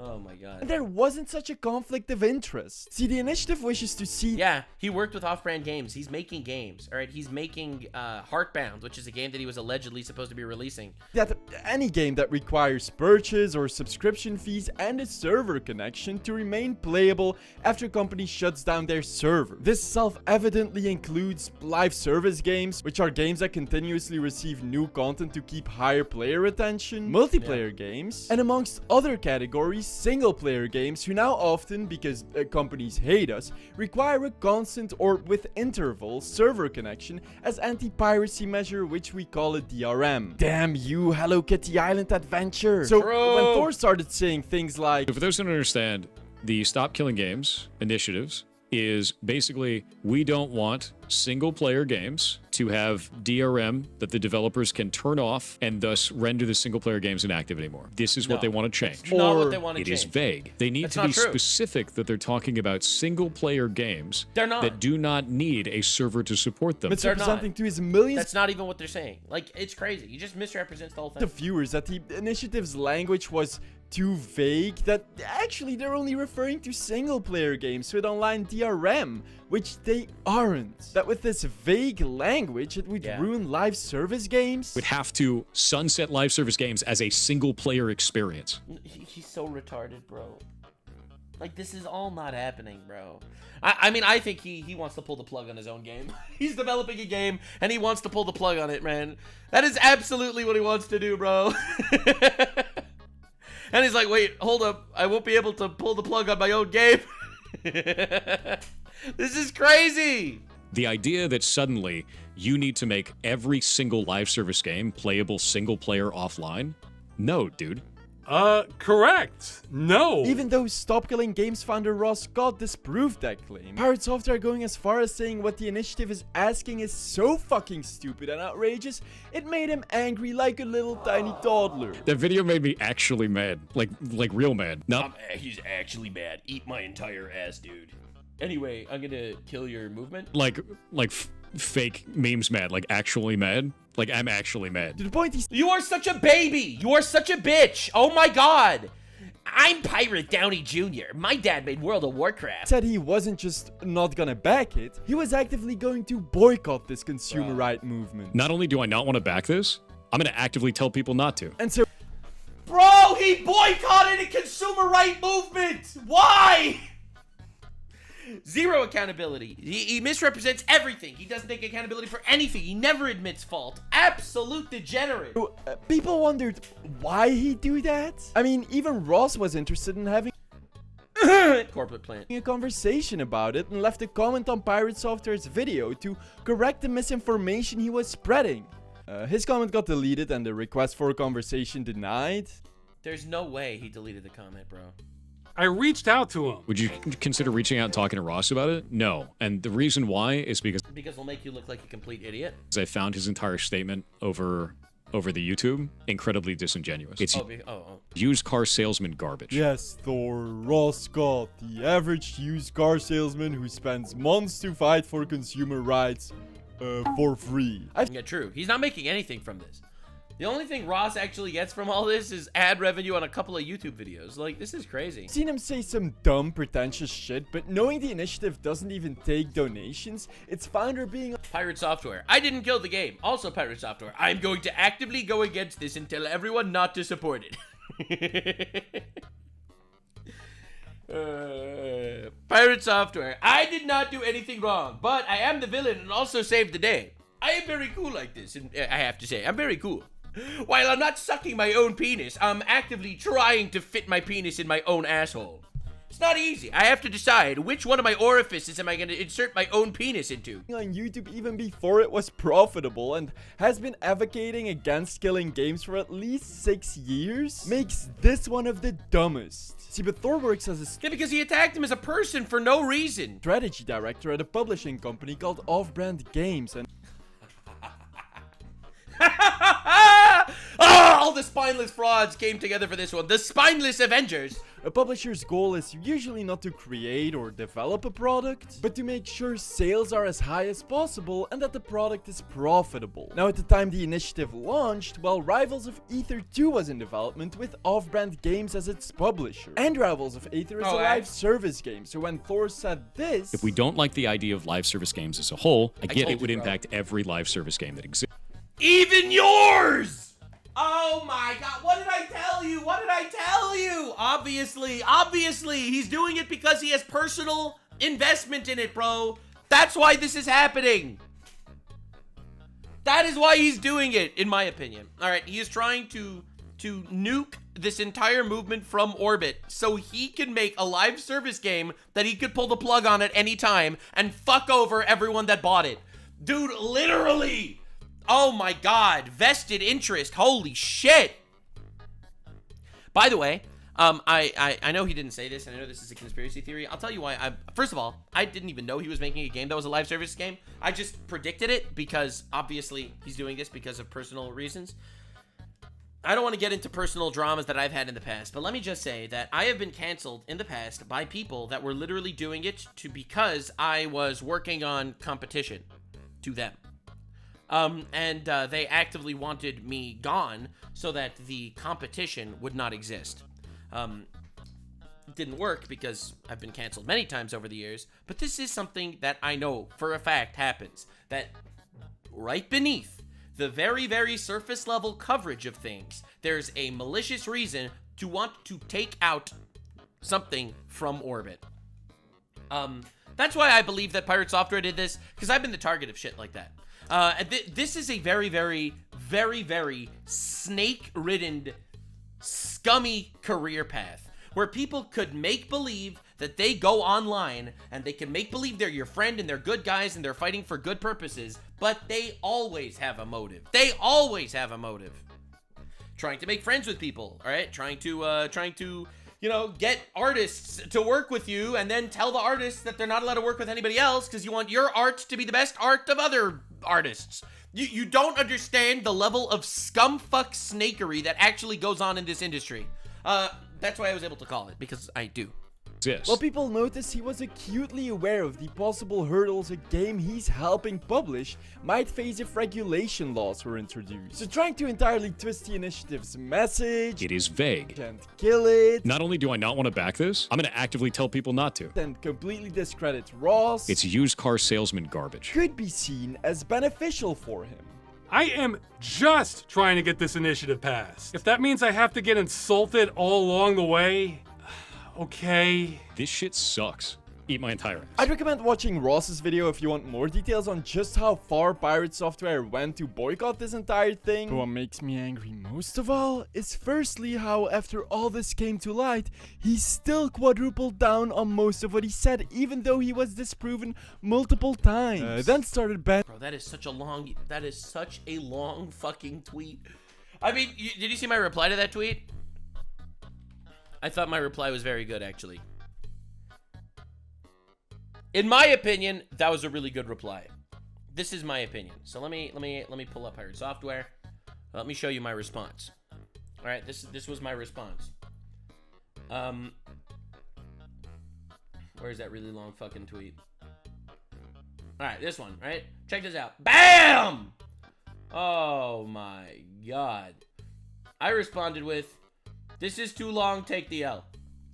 Oh my god. There wasn't such a conflict of interest. See, the initiative wishes to see... Yeah, he worked with Offbrand Games. He's making games, all right? He's making Heartbound, which is a game that he was allegedly supposed to be releasing. that any game that requires purchase or subscription fees and a server connection to remain playable after a company shuts down their server. This self-evidently includes live service games, which are games that continuously receive new content to keep higher player retention, multiplayer games, and amongst other categories, single-player games who now often, because companies hate us, require a constant or with interval server connection as anti-piracy measure, which we call a DRM. Damn you, Hello Kitty Island Adventure! So when Thor started saying things like, For those who don't understand, the Stop Killing Games initiatives is basically we don't want single-player games to have DRM that the developers can turn off and thus render the single-player games inactive anymore. This is what they want to change. Not what they want to It change. is vague. They need That's to not be true. specific that they're talking about single-player games They're not. that do not need a server to support them. misrepresenting to his millions That's not even what they're saying. Like, it's crazy. He just misrepresents the whole thing. of viewers that the initiative's language was too vague, that actually they're only referring to single-player games with online DRM, which they aren't. That with this vague language, it would ruin live service games. Would have to sunset live service games as a single-player experience. He's so retarded, bro. Like, this is all not happening, bro. I mean, I think he wants to pull the plug on his own game. He's developing a game, and he wants to pull the plug on it, man. That is absolutely what he wants to do, bro. And he's like, wait, hold up. I won't be able to pull the plug on my own game. This is crazy. The idea that suddenly you need to make every single live service game playable single-player offline? No, dude. Correct. No. Even though Stop Killing Games founder Ross Scott disproved that claim, Pirate Software going as far as saying what the initiative is asking is so fucking stupid and outrageous, it made him angry like a little tiny toddler. That video made me actually mad. Like real mad. No. He's actually mad. Eat my entire ass, dude. Anyway, I'm gonna kill your movement. Like fake memes mad. Like actually mad. Like I'm actually mad. To the point You are such a baby. You are such a bitch. Oh my god. I'm Pirate Downey Jr. My dad made World of Warcraft. said he wasn't just not gonna back it, he was actively going to boycott this consumer right movement. Not only do I not want to back this, I'm going to actively tell people not to. And so Bro, he boycotted a consumer right movement. Why? Zero accountability. He misrepresents everything. He doesn't take accountability for anything. He never admits fault. Absolute degenerate. people wondered why he'd do that. I mean, even Ross was interested in having Corporate plant. a conversation about it and left a comment on Pirate Software's video to correct the misinformation he was spreading. His comment got deleted and the request for a conversation denied. There's no way he deleted the comment, bro. I reached out to him. Would you consider reaching out and talking to Ross about it? No. And the reason why is because Because it'll make you look like a complete idiot. I found his entire statement over the YouTube incredibly disingenuous. It's used car salesman garbage. Yes, Thor, Ross Scott, the average used car salesman who spends months to fight for consumer rights for free. Yeah, true. He's not making anything from this. The only thing Ross actually gets from all this is ad revenue on a couple of YouTube videos. Like, this is crazy. I've seen him say some dumb, pretentious shit, but knowing the initiative doesn't even take donations, its founder being Pirate Software. I didn't kill the game. Also Pirate Software. I'm going to actively go against this and tell everyone not to support it. Pirate Software. I did not do anything wrong, but I am the villain and also saved the day. I am very cool like this, and I have to say, I'm very cool. While I'm not sucking my own penis, I'm actively trying to fit my penis in my own asshole. It's not easy. I have to decide which one of my orifices am I going to insert my own penis into. on YouTube even before it was profitable and has been advocating against killing games for at least 6 years, makes this one of the dumbest. See, but Thor works as a Yeah, because he attacked him as a person for no reason. strategy director at a publishing company called Offbrand Games, and all the spineless frauds came together for this one. The spineless Avengers. A publisher's goal is usually not to create or develop a product, but to make sure sales are as high as possible and that the product is profitable. Now, at the time the initiative launched, well, Rivals of Aether 2 was in development with Offbrand Games as its publisher. And Rivals of Aether is a live service game, so when Thor said this... If we don't like the idea of live service games as a whole, I get it would impact every live service game that exists. Even yours! Oh my god, what did I tell you? What did I tell you? Obviously, he's doing it because he has personal investment in it, bro. That's why this is happening. That is why he's doing it, in my opinion. All right, he is trying to nuke this entire movement from orbit so he can make a live service game that he could pull the plug on at any time and fuck over everyone that bought it. Dude, literally. Oh my god, vested interest, holy shit. By the way, I know he didn't say this, and I know this is a conspiracy theory. I'll tell you why. First of all, I didn't even know he was making a game that was a live service game. I just predicted it because, obviously, he's doing this because of personal reasons. I don't want to get into personal dramas that I've had in the past, but let me just say that I have been canceled in the past by people that were literally doing it because I was working on competition to them. They actively wanted me gone so that the competition would not exist. It didn't work because I've been canceled many times over the years, but this is something that I know for a fact happens, that right beneath the very, very surface level coverage of things, there's a malicious reason to want to take out something from orbit. That's why I believe that Pirate Software did this, because I've been the target of shit like that. This is a very, very, very, very snake-ridden, scummy career path where people could make believe that they go online and they can make believe they're your friend and they're good guys and they're fighting for good purposes, but they always have a motive. They always have a motive. Trying to make friends with people, all right? Trying to, you know, get artists to work with you and then tell the artists that they're not allowed to work with anybody else because you want your art to be the best art of other artists. You don't understand the level of scumfuck snakery that actually goes on in this industry. That's why I was able to call it, because I do. Well, people noticed he was acutely aware of the possible hurdles a game he's helping publish might face if regulation laws were introduced. So trying to entirely twist the initiative's message, It is vague. and kill it, Not only do I not want to back this, I'm going to actively tell people not to. and completely discredit Ross, It's used car salesman garbage. could be seen as beneficial for him. I am just trying to get this initiative passed. If that means I have to get insulted all along the way, okay. This shit sucks. Eat my entire ass. I'd recommend watching Ross's video if you want more details on just how far Pirate Software went to boycott this entire thing. But what makes me angry most of all is firstly how after all this came to light, he still quadrupled down on most of what he said even though he was disproven multiple times. Then started ban- Bro, that is such a long fucking tweet. I mean, did you see my reply to that tweet? I thought my reply was very good, actually. In my opinion, that was a really good reply. This is my opinion. So let me pull up Pirate Software. Let me show you my response. All right, this was my response. Where's that really long fucking tweet? All right, this one, right? Check this out. Bam! Oh my god. I responded with, "This is too long, take the L."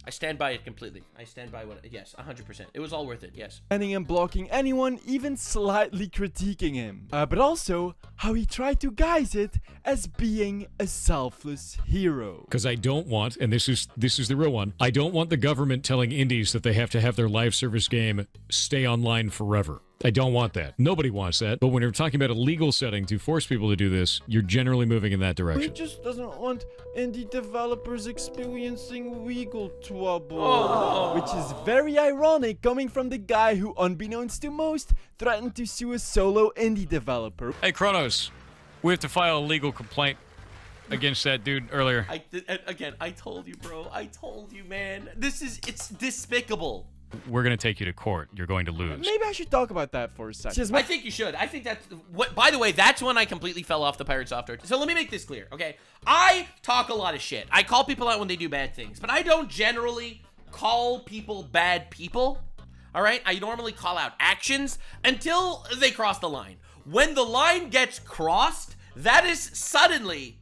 I stand by it completely. I stand by what, yes, 100%. It was all worth it, yes. banning and blocking anyone even slightly critiquing him. But also, how he tried to guise it as being a selfless hero. Because I don't want, and this is the real one, I don't want the government telling indies that they have to have their live service game stay online forever. I don't want that. Nobody wants that. But when you're talking about a legal setting to force people to do this, you're generally moving in that He direction. just doesn't want indie developers experiencing legal trouble. Oh. Which is very ironic coming from the guy who, unbeknownst to most, threatened to sue a solo indie developer. Hey, Kronos, we have to file a legal complaint against that dude earlier. Again, I told you, bro. I told you, man. It's despicable. we're going to take you to court. You're going to lose. Maybe I should talk about that for a second. I think you should. I think that's what. By the way, that's when I completely fell off the Pirate Software. So let me make this clear, okay? I talk a lot of shit. I call people out when they do bad things, but I don't generally call people bad people. All right? I normally call out actions until they cross the line. When the line gets crossed, that is suddenly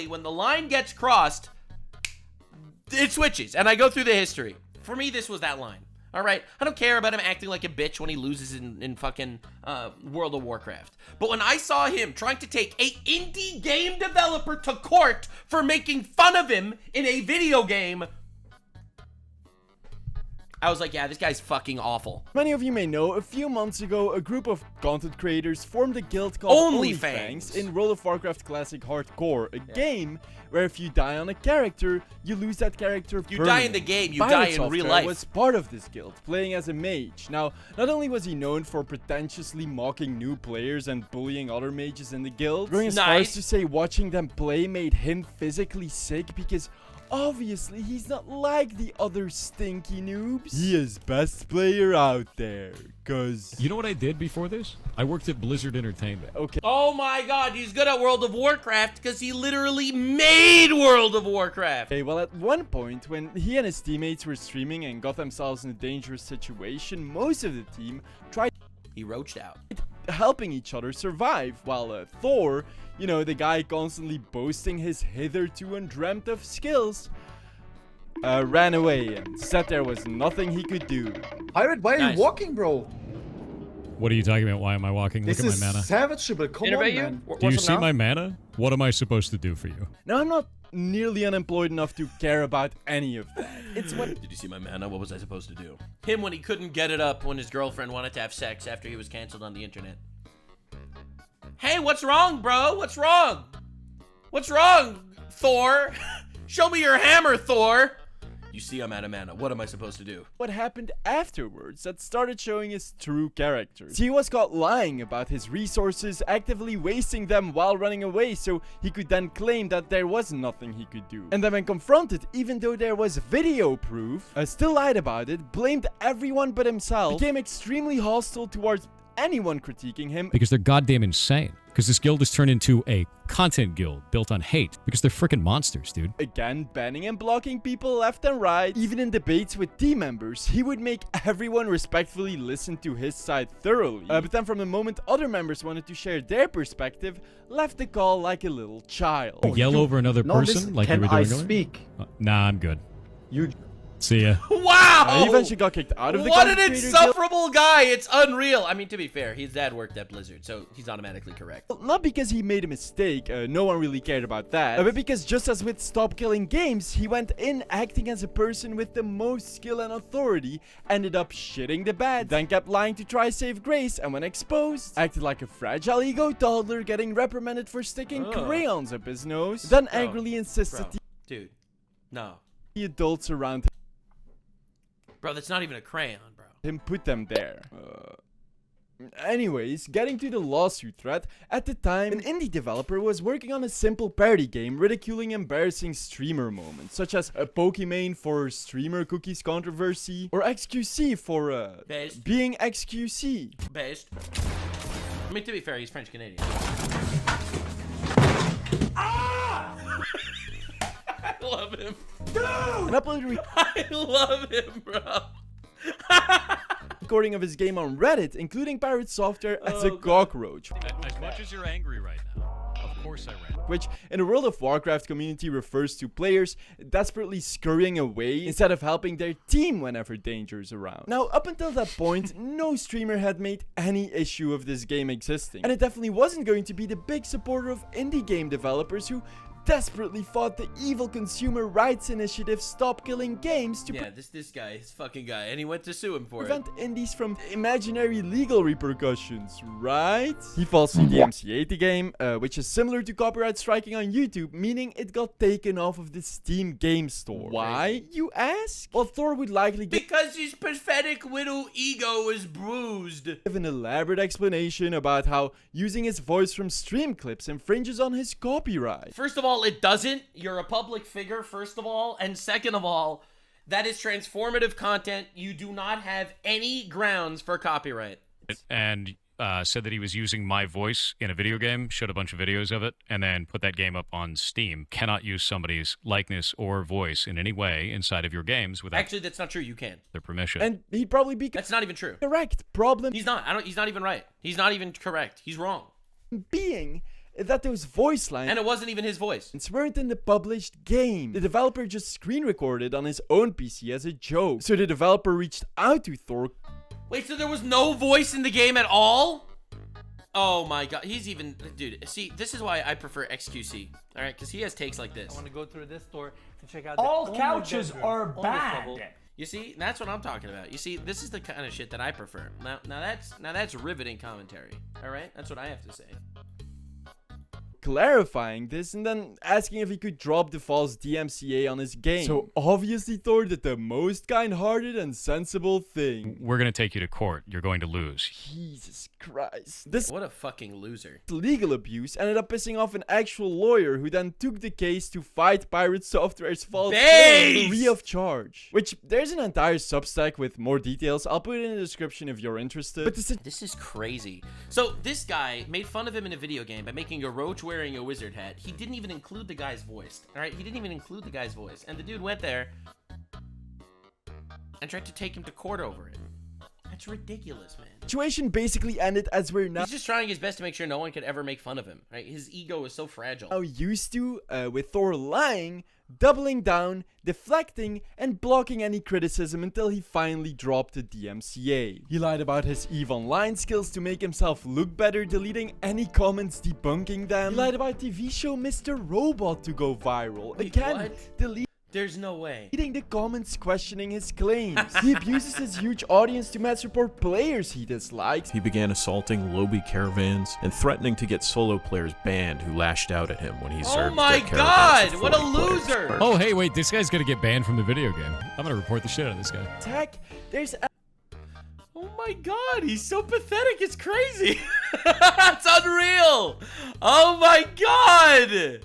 when the line gets crossed, it switches, and I go through the history. For me, this was that line. All right? I don't care about him acting like a bitch when he loses in fucking World of Warcraft. But when I saw him trying to take a indie game developer to court for making fun of him in a video game, I was like, yeah, this guy's fucking awful. Many of you may know, a few months ago, a group of content creators formed a guild called OnlyFans in World of Warcraft Classic Hardcore, a game where if you die on a character, you lose that character permanently. You die in the game, you die in real life. Was part of this guild, playing as a mage. Now, not only was he known for pretentiously mocking new players and bullying other mages in the guild, going as far as to say watching them play made him physically sick because obviously, he's not like the other stinky noobs. He is best player out there, cause... You know what I did before this? I worked at Blizzard Entertainment. Okay. Oh my god, he's good at World of Warcraft because he literally made World of Warcraft. Okay, well, at one point, when he and his teammates were streaming and got themselves in a dangerous situation, most of the team tried... He roached out. Helping each other survive, while Thor, you know, the guy constantly boasting his hitherto undreamt of skills, ran away and said there was nothing he could do. Pirate, why are you walking, bro? What are you talking about? Why am I walking? This Look at my mana. is savageable. Come on, man. Do you see my mana? What am I supposed to do for you? Now, I'm not nearly unemployed enough to care about any of that. It's what... Did you see my mana? What was I supposed to do? Him when he couldn't get it up when his girlfriend wanted to have sex after he was canceled on the internet. Hey, what's wrong, bro? What's wrong? What's wrong, Thor? Show me your hammer, Thor. You see I'm out of mana. What am I supposed to do? What happened afterwards that started showing his true character. He was caught lying about his resources, actively wasting them while running away, so he could then claim that there was nothing he could do. And then when confronted, even though there was video proof, still lied about it, blamed everyone but himself, became extremely hostile towards anyone critiquing him. Because they're goddamn insane. Because this guild has turned into a content guild built on hate. Because they're freaking monsters, dude. Again, banning and blocking people left and right. Even in debates with team members, he would make everyone respectfully listen to his side thoroughly. But then from the moment other members wanted to share their perspective, left the call like a little child. Yell over another person like you were doing earlier? Speak? Nah, I'm good. You... See ya. Wow! He eventually got kicked out of the What an insufferable guy! It's unreal. I mean, to be fair, his dad worked at Blizzard, so he's automatically correct. Well, not because he made a mistake, no one really cared about that, but because just as with Stop Killing Games, he went in acting as a person with the most skill and authority, ended up shitting the bed, then kept lying to try save grace, and when exposed, acted like a fragile ego toddler getting reprimanded for sticking crayons up his nose, then angrily insisted Dude, no. The adults around him. Bro, that's not even a crayon, bro. Him put them there. Anyways, getting to the lawsuit thread, at the time, an indie developer was working on a simple parody game ridiculing embarrassing streamer moments, such as a Pokimane for streamer cookies controversy, or XQC for, being XQC. Based. I mean, to be fair, he's French-Canadian. I love him. I love him, bro. Recording of his game on Reddit, including Pirate Software as a cockroach. As much as you're angry right now, of course I ran. Which, in the World of Warcraft community, refers to players desperately scurrying away instead of helping their team whenever danger is around. Now, up until that point, no streamer had made any issue of this game existing. And it definitely wasn't going to be the big supporter of indie game developers who desperately fought the evil consumer rights initiative Stop Killing Games to this guy, this fucking guy, and he went to sue him for prevent indies from imaginary legal repercussions, right? He falsely DMCA'd the game, which is similar to copyright striking on YouTube, meaning it got taken off of the Steam game store. Why, you ask? Well, Thor would likely because his pathetic little ego is bruised. Give an elaborate explanation about how using his voice from stream clips infringes on his copyright. First of all, it doesn't. You're a public figure, first of all. And second of all, That is transformative content. You do not have any grounds for copyright. And said that he was using my voice in a video game, showed a bunch of videos of it, and then put that game up on Steam. Cannot use somebody's likeness or voice in any way inside of your games without... Actually, that's not true. You can. Their permission. And he'd probably be... That's not even true. Correct. Problem... He's not. He's not even right. He's not even correct. He's wrong. Being that those voice lines... And it wasn't even his voice. ...weren't in the published game. The developer just screen recorded on his own PC as a joke. So the developer reached out to Thor... Wait, so there was no voice in the game at all? Oh my god, he's even... Dude, see, this is why I prefer XQC. Alright, because he has takes like this. I want to go through this door to check out... All couches are bad. You see, that's what I'm talking about. You see, this is the kind of shit that I prefer. Now that's riveting commentary. Alright, that's what I have to say. Clarifying this and then asking if he could drop the false DMCA on his game. So obviously Thor did the most kind-hearted and sensible thing. We're gonna take you to court. You're going to lose. Jesus Christ. This what a fucking loser. Legal abuse ended up pissing off an actual lawyer who then took the case to fight Pirate Software's false claim free of charge. Which, there's an entire Substack with more details. I'll put it in the description if you're interested. But this is crazy. So this guy made fun of him in a video game by making a roach wearing a wizard hat. He didn't even include the guy's voice. All right, he didn't even include the guy's voice, and the dude went there and tried to take him to court over it. That's ridiculous, man. Situation basically ended as we're now... He's just trying his best to make sure no one could ever make fun of him. Right? His ego is so fragile. Now used to, with Thor lying, doubling down, deflecting, and blocking any criticism until he finally dropped the DMCA. He lied about his EVE Online skills to make himself look better, deleting any comments debunking them. He lied about TV show Mr. Robot to go viral. Wait, again, what? There's no way. Reading the comments questioning his claims. He abuses his huge audience to mass report players he dislikes. He began assaulting lobby caravans and threatening to get solo players banned who lashed out at him when he served their caravans with 40 what a loser! players. Oh, hey, wait, this guy's gonna get banned from the video game. I'm gonna report the shit out of this guy. Tech, there's... Oh my god, he's so pathetic, it's crazy! It's unreal! Oh my god!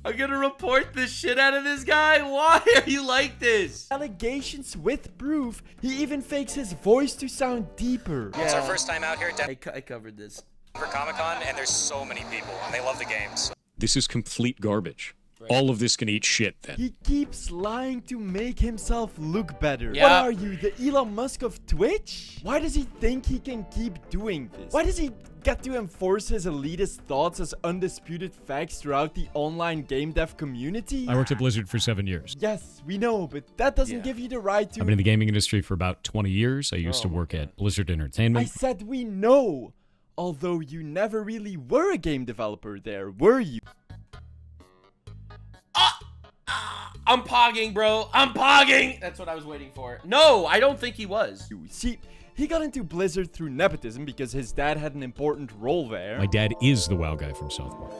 I'm gonna report the shit out of this guy? Why are you like this? Allegations with proof. He even fakes his voice to sound deeper. It's our first time out here at I covered this. Denver Comic-Con, and there's so many people, and they love the games. This is complete garbage. Right. All of this can eat shit then. He keeps lying to make himself look better. Yeah. What are you, the Elon Musk of Twitch? Why does he think he can keep doing this? Why does he get to enforce his elitist thoughts as undisputed facts throughout the online game dev community? I worked at Blizzard for 7 years. Yes, we know, but that doesn't give you the right to... I've been in the gaming industry for about 20 years. I used to work at Blizzard Entertainment. I said we know. Although you never really were a game developer there, were you? I'm pogging, bro. I'm pogging. That's what I was waiting for. No, I don't think he was. You see, he got into Blizzard through nepotism because his dad had an important role there. My dad is the WoW guy from South Park.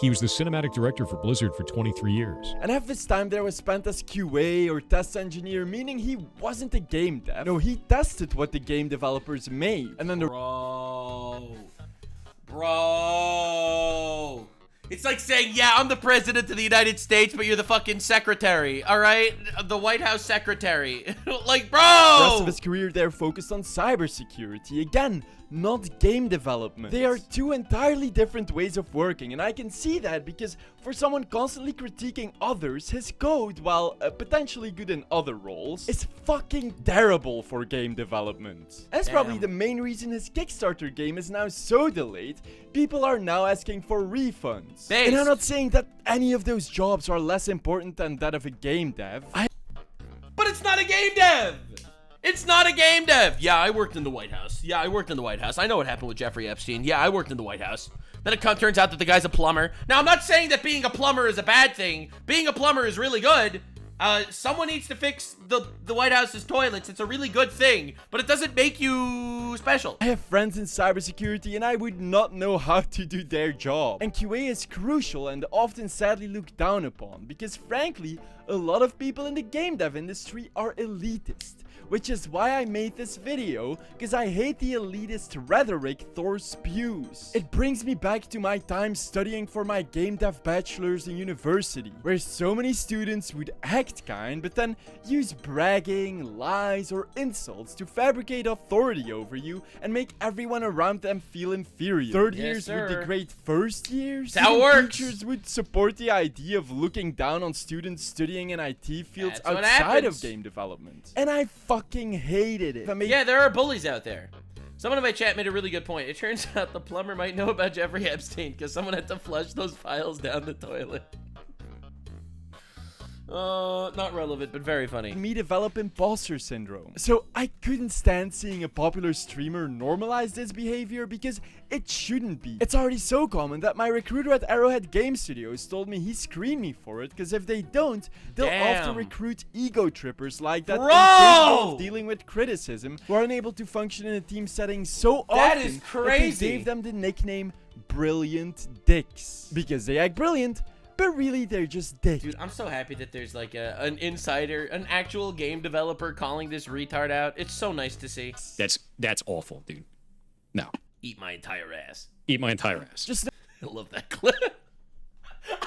He was the cinematic director for Blizzard for 23 years. And half his time there was spent as QA or test engineer, meaning he wasn't a game dev. No, he tested what the game developers made. And then the... Bro. It's like saying, yeah, I'm the president of the United States, but you're the fucking secretary, all right? The White House secretary. Like, bro! The rest of his career there focused on cybersecurity. Again, not game development. They are two entirely different ways of working, and I can see that because for someone constantly critiquing others, his code, while potentially good in other roles, is fucking terrible for game development. That's probably the main reason his Kickstarter game is now so delayed. People are now asking for refunds. And I'm not saying that any of those jobs are less important than that of a game dev. But it's not a game dev! It's not a game dev! Yeah, I worked in the White House. Yeah, I worked in the White House. I know what happened with Jeffrey Epstein. Yeah, I worked in the White House. Then it turns out that the guy's a plumber. Now, I'm not saying that being a plumber is a bad thing. Being a plumber is really good. Someone needs to fix the White House's toilets. It's a really good thing, but it doesn't make you special. I have friends in cybersecurity and I would not know how to do their job. And QA is crucial and often sadly looked down upon because frankly, A lot of people in the game dev industry are elitist, which is why I made this video, because I hate the elitist rhetoric Thor spews. It brings me back to my time studying for my game dev bachelor's in university, where so many students would act kind, but then use bragging, lies, or insults to fabricate authority over you and make everyone around them feel inferior. Third years would degrade first years. That's how it works. Teachers would support the idea of looking down on students studying in IT fields outside of game development. And I fucking hated it. Yeah, there are bullies out there. Someone in my chat made a really good point. It turns out the plumber might know about Jeffrey Epstein because someone had to flush those files down the toilet. Not relevant, but very funny. Me develop imposter syndrome. So I couldn't stand seeing a popular streamer normalize this behavior because it shouldn't be. It's already so common that my recruiter at Arrowhead Game Studios told me he screened me for it because if they don't, they'll often recruit ego trippers like that incapable of dealing with criticism who are unable to function in a team setting so that often is crazy. that they gave them the nickname Brilliant Dicks. Because they act brilliant, but really they're just dicks. Dude, I'm so happy that there's like an insider, an actual game developer calling this retard out. It's so nice to see. That's awful, dude. No. Eat my entire ass. Eat my entire ass. Just I love that clip.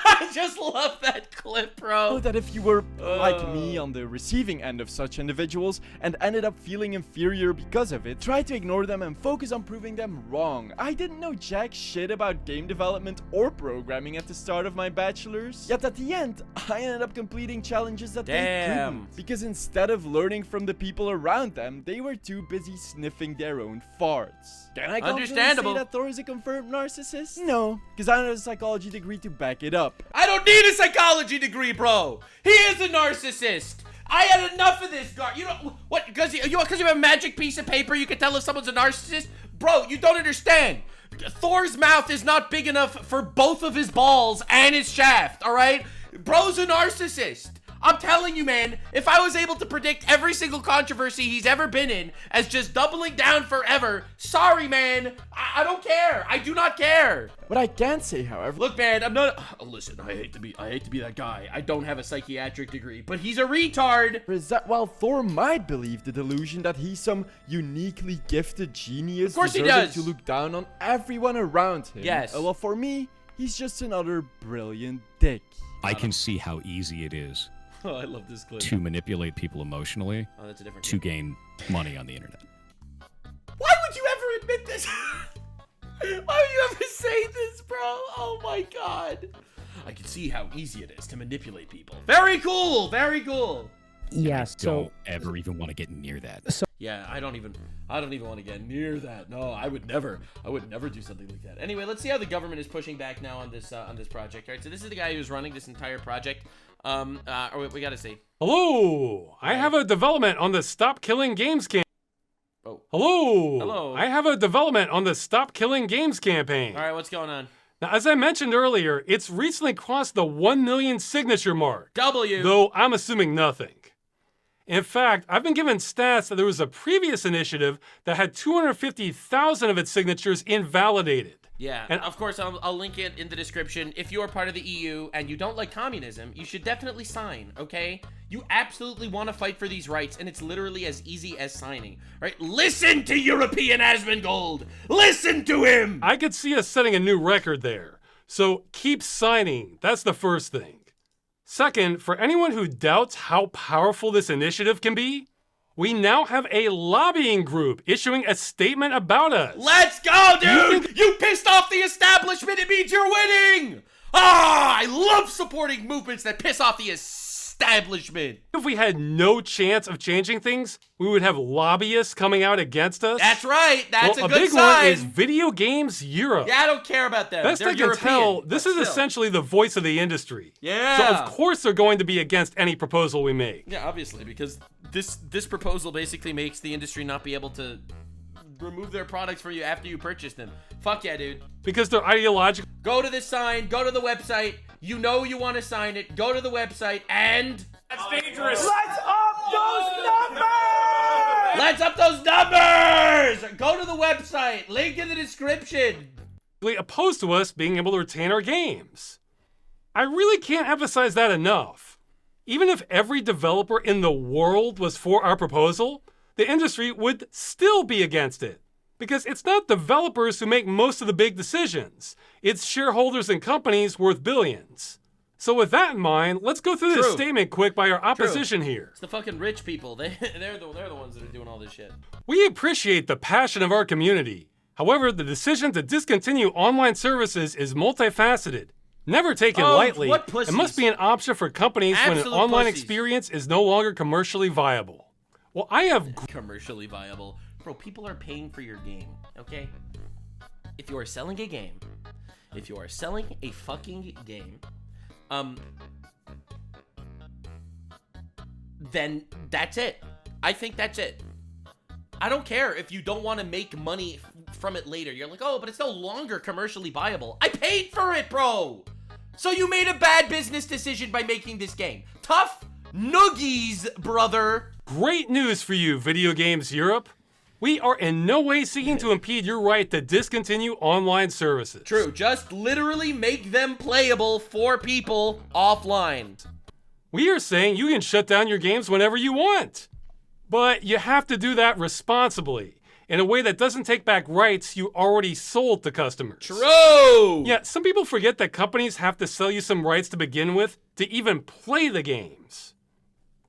I just love that clip, bro. That if you were like me on the receiving end of such individuals and ended up feeling inferior because of it, try to ignore them and focus on proving them wrong. I didn't know jack shit about game development or programming at the start of my bachelor's, yet at the end, I ended up completing challenges that they couldn't. Because instead of learning from the people around them, they were too busy sniffing their own farts. Can I confidently say that Thor is a confirmed narcissist? No, because I don't have a psychology degree to back it up. I don't need a psychology degree, bro. He is a narcissist. I had enough of this guy. You know what? Because you have a magic piece of paper, you can tell if someone's a narcissist, bro. You don't understand. Thor's mouth is not big enough for both of his balls and his shaft. All right, bro's a narcissist. I'm telling you, man, if I was able to predict every single controversy he's ever been in as just doubling down forever, sorry, man. I don't care. I do not care. What I can say, however, look, man, I'm not. Listen, I hate to be that guy. I don't have a psychiatric degree, but he's a retard. Is that while Thor might believe the delusion that he's some uniquely gifted genius, of course he does, to look down on everyone around him. Yes. Well, for me, he's just another brilliant dick. I can see how easy it is. Oh, I love this clip. To manipulate people emotionally that's a different to gain money on the internet. Why would you ever admit this? Why would you ever say this, bro? Oh my god. I can see how easy it is to manipulate people. Very cool. Very cool. Yeah, Don't ever even want to get near that. Yeah, I don't even want to get near that. No, I would never do something like that. Anyway, let's see how the government is pushing back now on this project. All right, so this is the guy who's running this entire project. We gotta see. Hello, I have a development on the Stop Killing Games campaign. Oh. Hello, I have a development on the Stop Killing Games campaign. All right, what's going on? Now, as I mentioned earlier, it's recently crossed the 1 million signature mark. Though I'm assuming nothing. In fact, I've been given stats that there was a previous initiative that had 250,000 of its signatures invalidated. Yeah, and of course, I'll link it in the description. If you are part of the EU and you don't like communism, you should definitely sign, okay? You absolutely want to fight for these rights, and it's literally as easy as signing. All right, listen to European Asmongold! Listen to him! I could see us setting a new record there. So keep signing. That's the first thing. Second, for anyone who doubts how powerful this initiative can be, we now have a lobbying group issuing a statement about us. Let's go, dude! You pissed off the establishment, it means you're winning! Ah, I love supporting movements that piss off the establishment. If we had no chance of changing things, we would have lobbyists coming out against us. That's right, that's a good big sign. one is Video Games Europe. Yeah, I don't care about them. Best They're I can European, tell, this is essentially the voice of the industry. Yeah. So of course they're going to be against any proposal we make. Yeah, obviously, because this proposal basically makes the industry not be able to remove their products for you after you purchase them. Fuck yeah, dude. Because they're ideological. Go to this sign, go to the website. You know you want to sign it. Go to the website and... That's dangerous. Let's up those numbers! Let's up those numbers! Go to the website. Link in the description. Opposed to us being able to retain our games. I really can't emphasize that enough. Even if every developer in the world was for our proposal, the industry would still be against it. Because it's not developers who make most of the big decisions. It's shareholders and companies worth billions. So with that in mind, let's go through this statement quick by our opposition here. It's the fucking rich people. They're the ones that are doing all this shit. We appreciate the passion of our community. However, the decision to discontinue online services is multifaceted. Never taken lightly. It must be an option for companies when an online experience is no longer commercially viable. Well, I have... Commercially viable? Bro, people are paying for your game, okay? If you are selling a game, if you are selling a fucking game, then that's it. I think that's it. I don't care if you don't want to make money from it later. You're like, oh, but it's no longer commercially viable. I paid for it, bro. So you made a bad business decision by making this game. Tough noogies, brother. Great news for you, Video Games Europe. We are in no way seeking to impede your right to discontinue online services. True, just literally make them playable for people offline. We are saying you can shut down your games whenever you want. But you have to do that responsibly, in a way that doesn't take back rights you already sold to customers. True! Yeah, some people forget that companies have to sell you some rights to begin with to even play the games.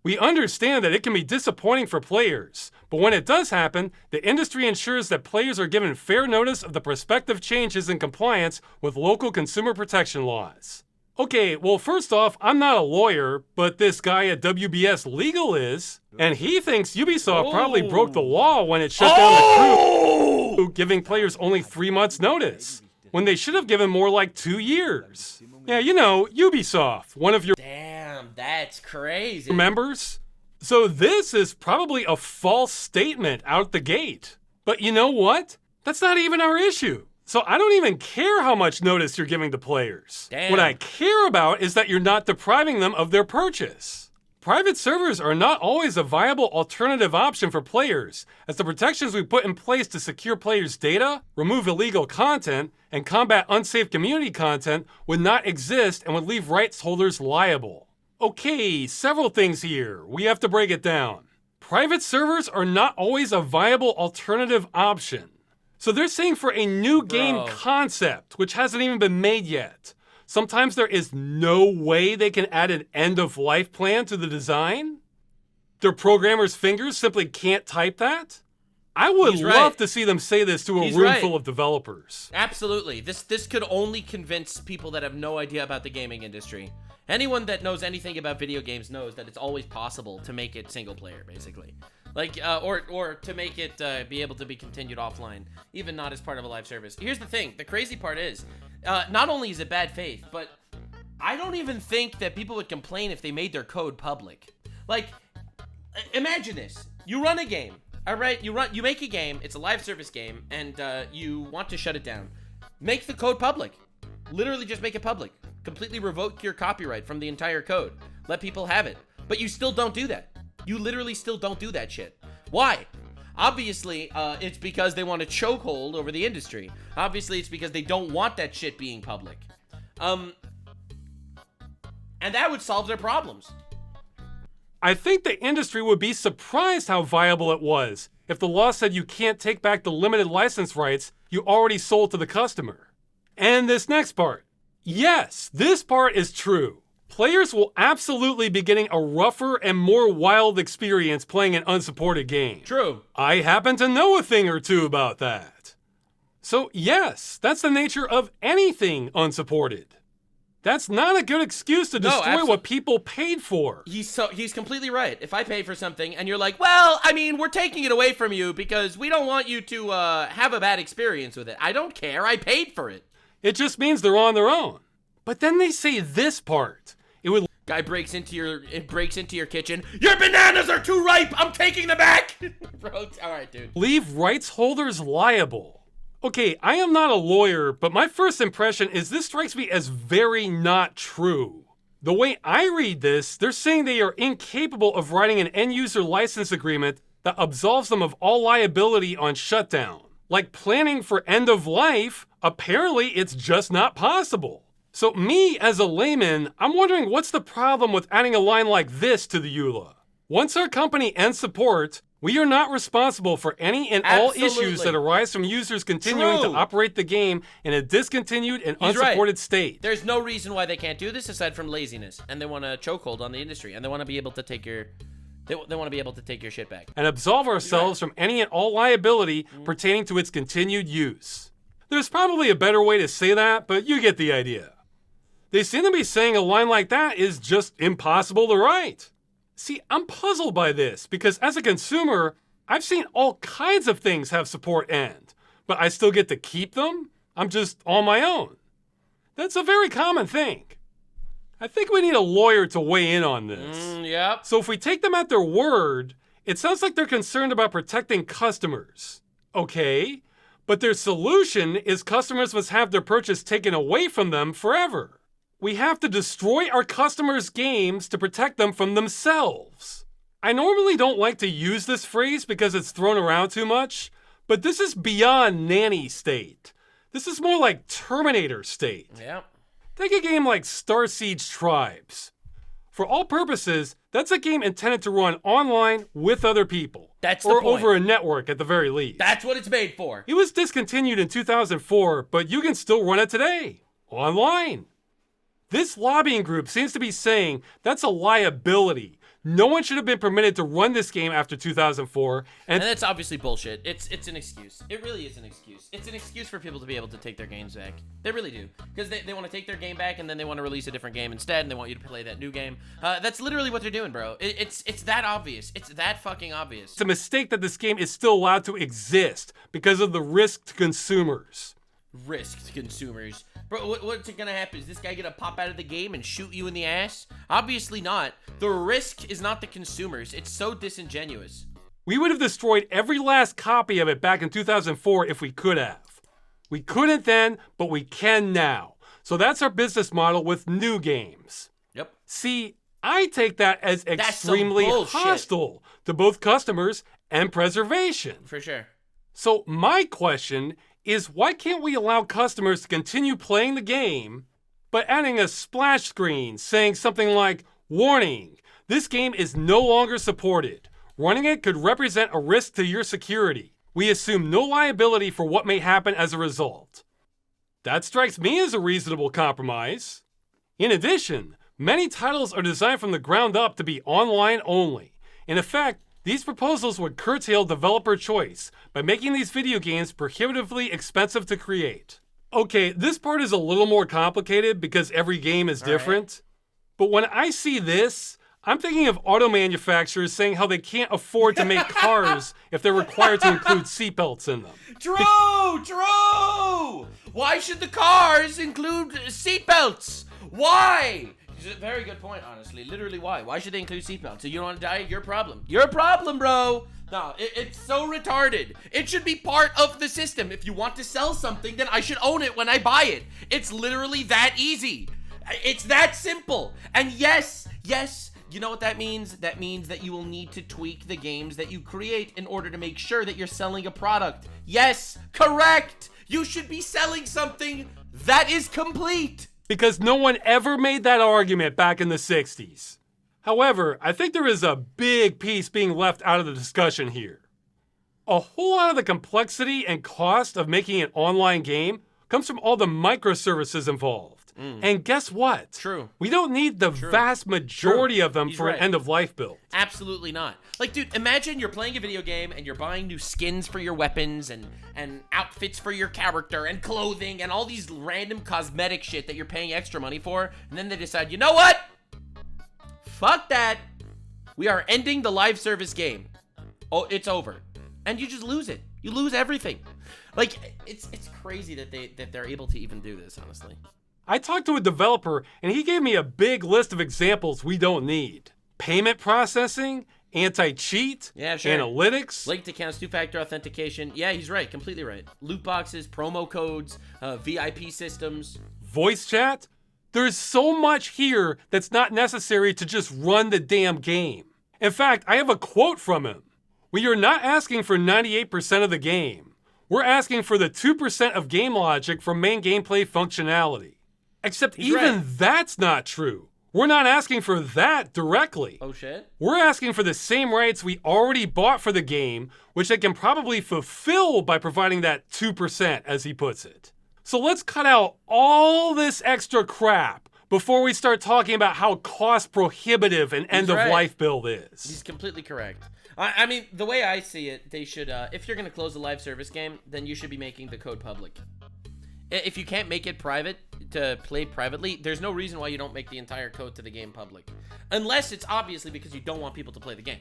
We understand that it can be disappointing for players, but when it does happen, the industry ensures that players are given fair notice of the prospective changes in compliance with local consumer protection laws. Okay, well, first off, I'm not a lawyer, but this guy at WBS Legal is, and he thinks Ubisoft probably broke the law when it shut down the crew, giving players only 3 months' notice, when they should have given more like 2 years. Yeah, you know, Ubisoft, one of your Damn, that's crazy. members. So this is probably a false statement out the gate. But you know what? That's not even our issue. So I don't even care how much notice you're giving to players. Damn. What I care about is that you're not depriving them of their purchase. Private servers are not always a viable alternative option for players, as the protections we put in place to secure players' data, remove illegal content, and combat unsafe community content would not exist and would leave rights holders liable. Okay, several things here. We have to break it down. Private servers are not always a viable alternative option. So they're saying for a new game concept, which hasn't even been made yet, sometimes there is no way they can add an end-of-life plan to the design? Their programmers' fingers simply can't type that? I would love to see them say this to a room full of developers. Absolutely. This could only convince people that have no idea about the gaming industry. Anyone that knows anything about video games knows that it's always possible to make it single player, basically. Like, or to make it be able to be continued offline, even not as part of a live service. Here's the thing. The crazy part is, not only is it bad faith, but I don't even think that people would complain if they made their code public. Like, imagine this. You run a game, all right? You make a game. It's a live service game, and you want to shut it down. Make the code public. Literally just make it public. Completely revoke your copyright from the entire code. Let people have it. But you still don't do that. You literally still don't do that shit. Why? Obviously, it's because they want a chokehold over the industry. Obviously, it's because they don't want that shit being public. And that would solve their problems. I think the industry would be surprised how viable it was if the law said you can't take back the limited license rights you already sold to the customer. And this next part. Yes, this part is true. Players will absolutely be getting a rougher and more wild experience playing an unsupported game. True. I happen to know a thing or two about that. So yes, that's the nature of anything unsupported. That's not a good excuse to destroy what people paid for. He's completely right. If I pay for something and you're like, well, I mean, we're taking it away from you because we don't want you to have a bad experience with it. I don't care. I paid for it. It just means they're on their own. But then they say this part. Guy breaks into your kitchen. Your bananas are too ripe. I'm taking them back. Bro, all right, dude. Leave rights holders liable. Okay, I am not a lawyer, but my first impression is this strikes me as very not true. The way I read this, they're saying they are incapable of writing an end-user license agreement that absolves them of all liability on shutdown. Like planning for end of life, apparently it's just not possible. So me, as a layman, I'm wondering what's the problem with adding a line like this to the EULA? Once our company ends support, we are not responsible for any and all issues that arise from users continuing to operate the game in a discontinued and unsupported state. There's no reason why they can't do this aside from laziness, and they want a chokehold on the industry, and they want to be able to take your they want to be able to take your shit back and absolve ourselves from any and all liability pertaining to its continued use. There's probably a better way to say that, but you get the idea. They seem to be saying a line like that is just impossible to write. See, I'm puzzled by this because as a consumer, I've seen all kinds of things have support end, but I still get to keep them? I'm just on my own. That's a very common thing. I think we need a lawyer to weigh in on this. Yep. So if we take them at their word, it sounds like they're concerned about protecting customers. Okay, but their solution is customers must have their purchase taken away from them forever. We have to destroy our customers' games to protect them from themselves. I normally don't like to use this phrase because it's thrown around too much, but this is beyond nanny state. This is more like Terminator state. Yep. Take a game like Star Siege Tribes. For all purposes, that's a game intended to run online with other people. That's the or point. over a network at the very least. That's what it's made for. It was discontinued in 2004, but you can still run it today, online. This lobbying group seems to be saying that's a liability. No one should have been permitted to run this game after 2004. And that's obviously bullshit. It's an excuse. It really is an excuse. It's an excuse for people to be able to take their games back. They really do. Because they want to take their game back and then they want to release a different game instead and they want you to play that new game. That's literally what they're doing, bro. It's that obvious. It's that fucking obvious. It's a mistake that this game is still allowed to exist because of the risk to consumers. Risk to consumers. Bro, what's gonna happen? Is this guy gonna pop out of the game and shoot you in the ass? Obviously not. The risk is not the consumers. It's so disingenuous. We would have destroyed every last copy of it back in 2004 if we could have. We couldn't then, but we can now. So that's our business model with new games. Yep. See, I take that as extremely hostile to both customers and preservation. For sure. So my question is, why can't we allow customers to continue playing the game, but adding a splash screen saying something like, warning, this game is no longer supported. Running it could represent a risk to your security. We assume no liability for what may happen as a result. That strikes me as a reasonable compromise. In addition, many titles are designed from the ground up to be online only. In effect, these proposals would curtail developer choice by making these video games prohibitively expensive to create. Okay, this part is a little more complicated because every game is different. But when I see this, I'm thinking of auto manufacturers saying how they can't afford to make cars if they're required to include seatbelts in them. True! Why should the cars include seatbelts? Why? It's a very good point, honestly. Literally, why? Why should they include seatbelts? So you don't want to die? Your problem. Your problem, bro. No, it's so retarded. It should be part of the system. If you want to sell something, then I should own it when I buy it. It's literally that easy. It's that simple. And yes, you know what that means? That means that you will need to tweak the games that you create in order to make sure that you're selling a product. Yes, correct. You should be selling something that is complete. Because no one ever made that argument back in the 60s. However, I think there is a big piece being left out of the discussion here. A whole lot of the complexity and cost of making an online game comes from all the microservices involved. And guess what? True. We don't need the vast majority of them for an end-of-life build. Absolutely not. Like, dude, imagine you're playing a video game and you're buying new skins for your weapons and outfits for your character and clothing and all these random cosmetic shit that you're paying extra money for, and then they decide, you know what? Fuck that. We are ending the live service game. Oh, it's over. And you just lose it. You lose everything. Like, it's crazy that they're able to even do this, honestly. I talked to a developer and he gave me a big list of examples we don't need. Payment processing, anti-cheat, analytics. Linked accounts, two-factor authentication. Yeah, he's right, completely right. Loot boxes, promo codes, VIP systems. Voice chat. There's so much here that's not necessary to just run the damn game. In fact, I have a quote from him. We are not asking for 98% of the game. We're asking for the 2% of game logic from main gameplay functionality. Except even that's not true. We're not asking for that directly. Oh shit? We're asking for the same rights we already bought for the game, which they can probably fulfill by providing that 2%, as he puts it. So let's cut out all this extra crap before we start talking about how cost prohibitive an end-of-life build is. He's completely correct. I mean, the way I see it, they should, if you're going to close a live service game, then you should be making the code public. If you can't make it private, to play privately, there's no reason why you don't make the entire code to the game public. Unless it's obviously because you don't want people to play the game.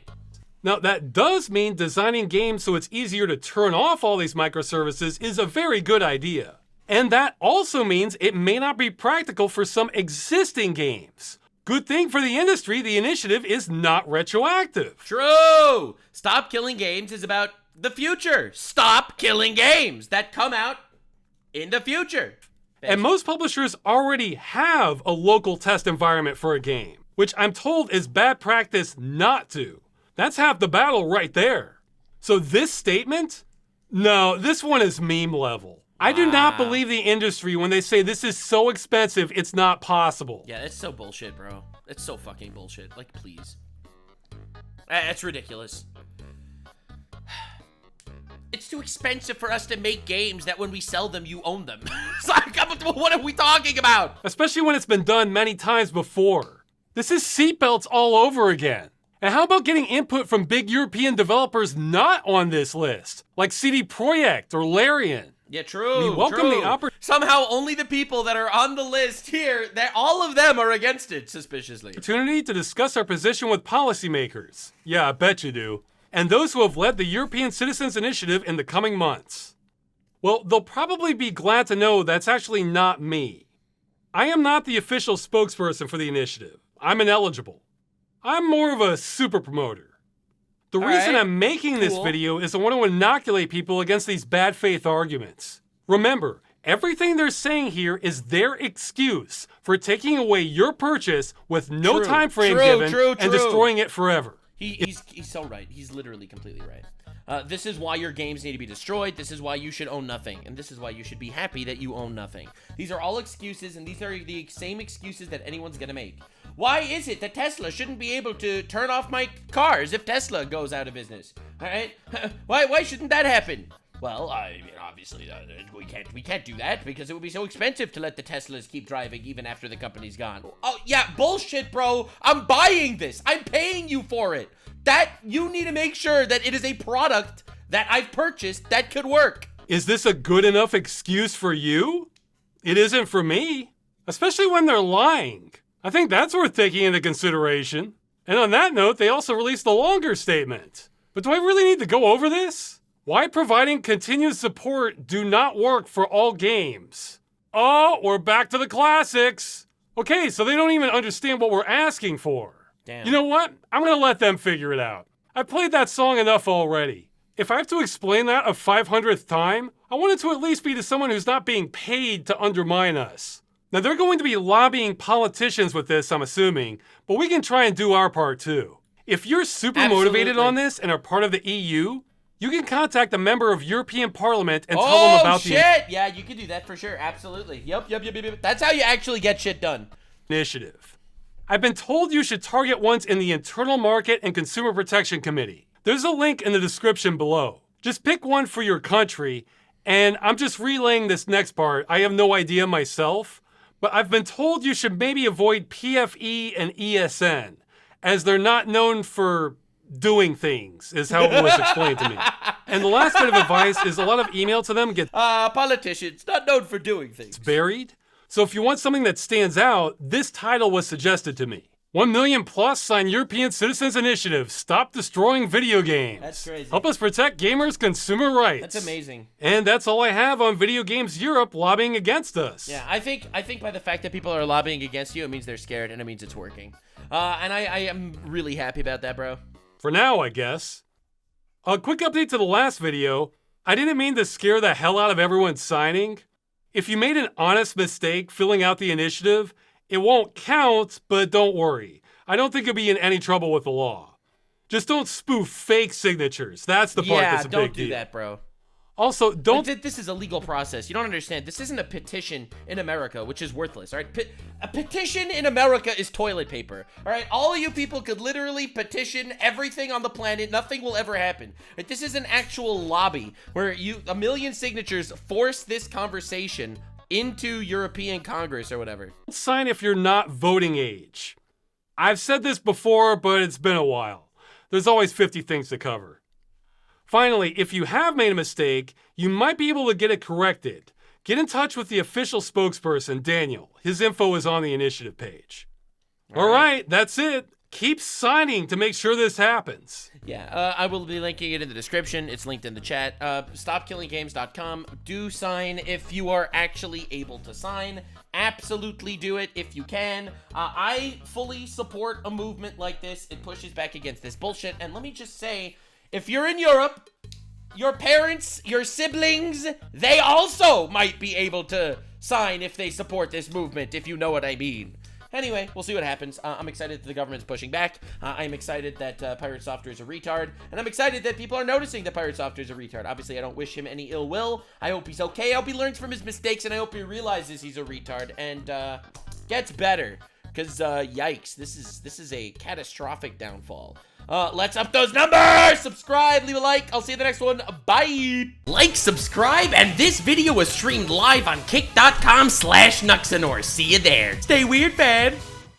Now, that does mean designing games so it's easier to turn off all these microservices is a very good idea. And that also means it may not be practical for some existing games. Good thing for the industry, the initiative is not retroactive. True! Stop Killing Games is about the future. Stop killing games that come out in the future. And most publishers already have a local test environment for a game, which I'm told is bad practice not to. That's half the battle right there. So this statement? No, this one is meme level. I do not believe the industry when they say this is so expensive, it's not possible. Yeah, it's so bullshit, bro. It's so fucking bullshit. Like, please. It's ridiculous. It's too expensive for us to make games that when we sell them, you own them. It's like, what are we talking about? Especially when it's been done many times before. This is seatbelts all over again. And how about getting input from big European developers not on this list, like CD Projekt or Larian? Yeah, true. We welcome the opportunity. Somehow, only the people that are on the list here, that all of them are against it, suspiciously. Opportunity to discuss our position with policymakers. Yeah, I bet you do. And those who have led the European Citizens Initiative in the coming months. Well, they'll probably be glad to know that's actually not me. I am not the official spokesperson for the initiative. I'm ineligible. I'm more of a super promoter. The reason I'm making this video is I want to inoculate people against these bad faith arguments. Remember, everything they're saying here is their excuse for taking away your purchase with no time frame given and destroying it forever. He's so right. He's literally completely right. This is why your games need to be destroyed. This is why you should own nothing. And this is why you should be happy that you own nothing. These are all excuses, and these are the same excuses that anyone's gonna make. Why is it that Tesla shouldn't be able to turn off my cars if Tesla goes out of business? All right? Why shouldn't that happen? Well, I mean, obviously, we can't do that because it would be so expensive to let the Teslas keep driving even after the company's gone. Oh, yeah, bullshit, bro. I'm buying this. I'm paying you for it. That, you need to make sure that it is a product that I've purchased that could work. Is this a good enough excuse for you? It isn't for me, especially when they're lying. I think that's worth taking into consideration. And on that note, they also released a longer statement. But do I really need to go over this? Why providing continued support do not work for all games? Oh, we're back to the classics. Okay, so they don't even understand what we're asking for. Damn. You know what? I'm gonna let them figure it out. I played that song enough already. If I have to explain that a 500th time, I want it to at least be to someone who's not being paid to undermine us. Now, they're going to be lobbying politicians with this, I'm assuming, but we can try and do our part too. If you're super motivated on this and are part of the EU, you can contact a member of European Parliament and tell them about the yeah, you can do that for sure. Absolutely. Yep. That's how you actually get shit done. Initiative. I've been told you should target ones in the Internal Market and Consumer Protection Committee. There's a link in the description below. Just pick one for your country, and I'm just relaying this next part. I have no idea myself, but I've been told you should maybe avoid PFE and ESN, as they're not known for doing things, is how it was explained to me. And the last bit of advice is a lot of email to them gets politicians, not known for doing things. Buried. So if you want something that stands out, this title was suggested to me. 1 million plus sign European Citizens Initiative. Stop destroying video games. That's crazy. Help us protect gamers' consumer rights. That's amazing. And that's all I have on Video Games Europe lobbying against us. Yeah, I think by the fact that people are lobbying against you, it means they're scared and it means it's working. And I am really happy about that, bro. For now, I guess. A quick update to the last video. I didn't mean to scare the hell out of everyone signing. If you made an honest mistake filling out the initiative, it won't count, but don't worry. I don't think you'll be in any trouble with the law. Just don't spoof fake signatures. That's the part that's a big deal. Yeah, don't do that, bro. Also, don't... This is a legal process. You don't understand. This isn't a petition in America, which is worthless, all right? A petition in America is toilet paper, all right? All of you people could literally petition everything on the planet. Nothing will ever happen. Right? This is an actual lobby where a million signatures force this conversation into European Congress or whatever. Sign if you're not voting age. I've said this before, but it's been a while. There's always 50 things to cover. Finally, if you have made a mistake, you might be able to get it corrected. Get in touch with the official spokesperson, Daniel. His info is on the initiative page. All right, that's it. Keep signing to make sure this happens. Yeah, I will be linking it in the description. It's linked in the chat. StopKillingGames.com. Do sign if you are actually able to sign. Absolutely do it if you can. I fully support a movement like this. It pushes back against this bullshit. And let me just say, if you're in Europe, your parents, your siblings, they also might be able to sign if they support this movement, if you know what I mean. Anyway, we'll see what happens. I'm excited that the government's pushing back. I'm excited that Pirate Software is a retard. And I'm excited that people are noticing that Pirate Software is a retard. Obviously, I don't wish him any ill will. I hope he's okay. I hope he learns from his mistakes, and I hope he realizes he's a retard and gets better. Because, yikes, this is a catastrophic downfall. Let's up those numbers! Subscribe, leave a like. I'll see you in the next one. Bye! Like, subscribe, and this video was streamed live on kick.com/Nuxanor. See you there. Stay weird, man.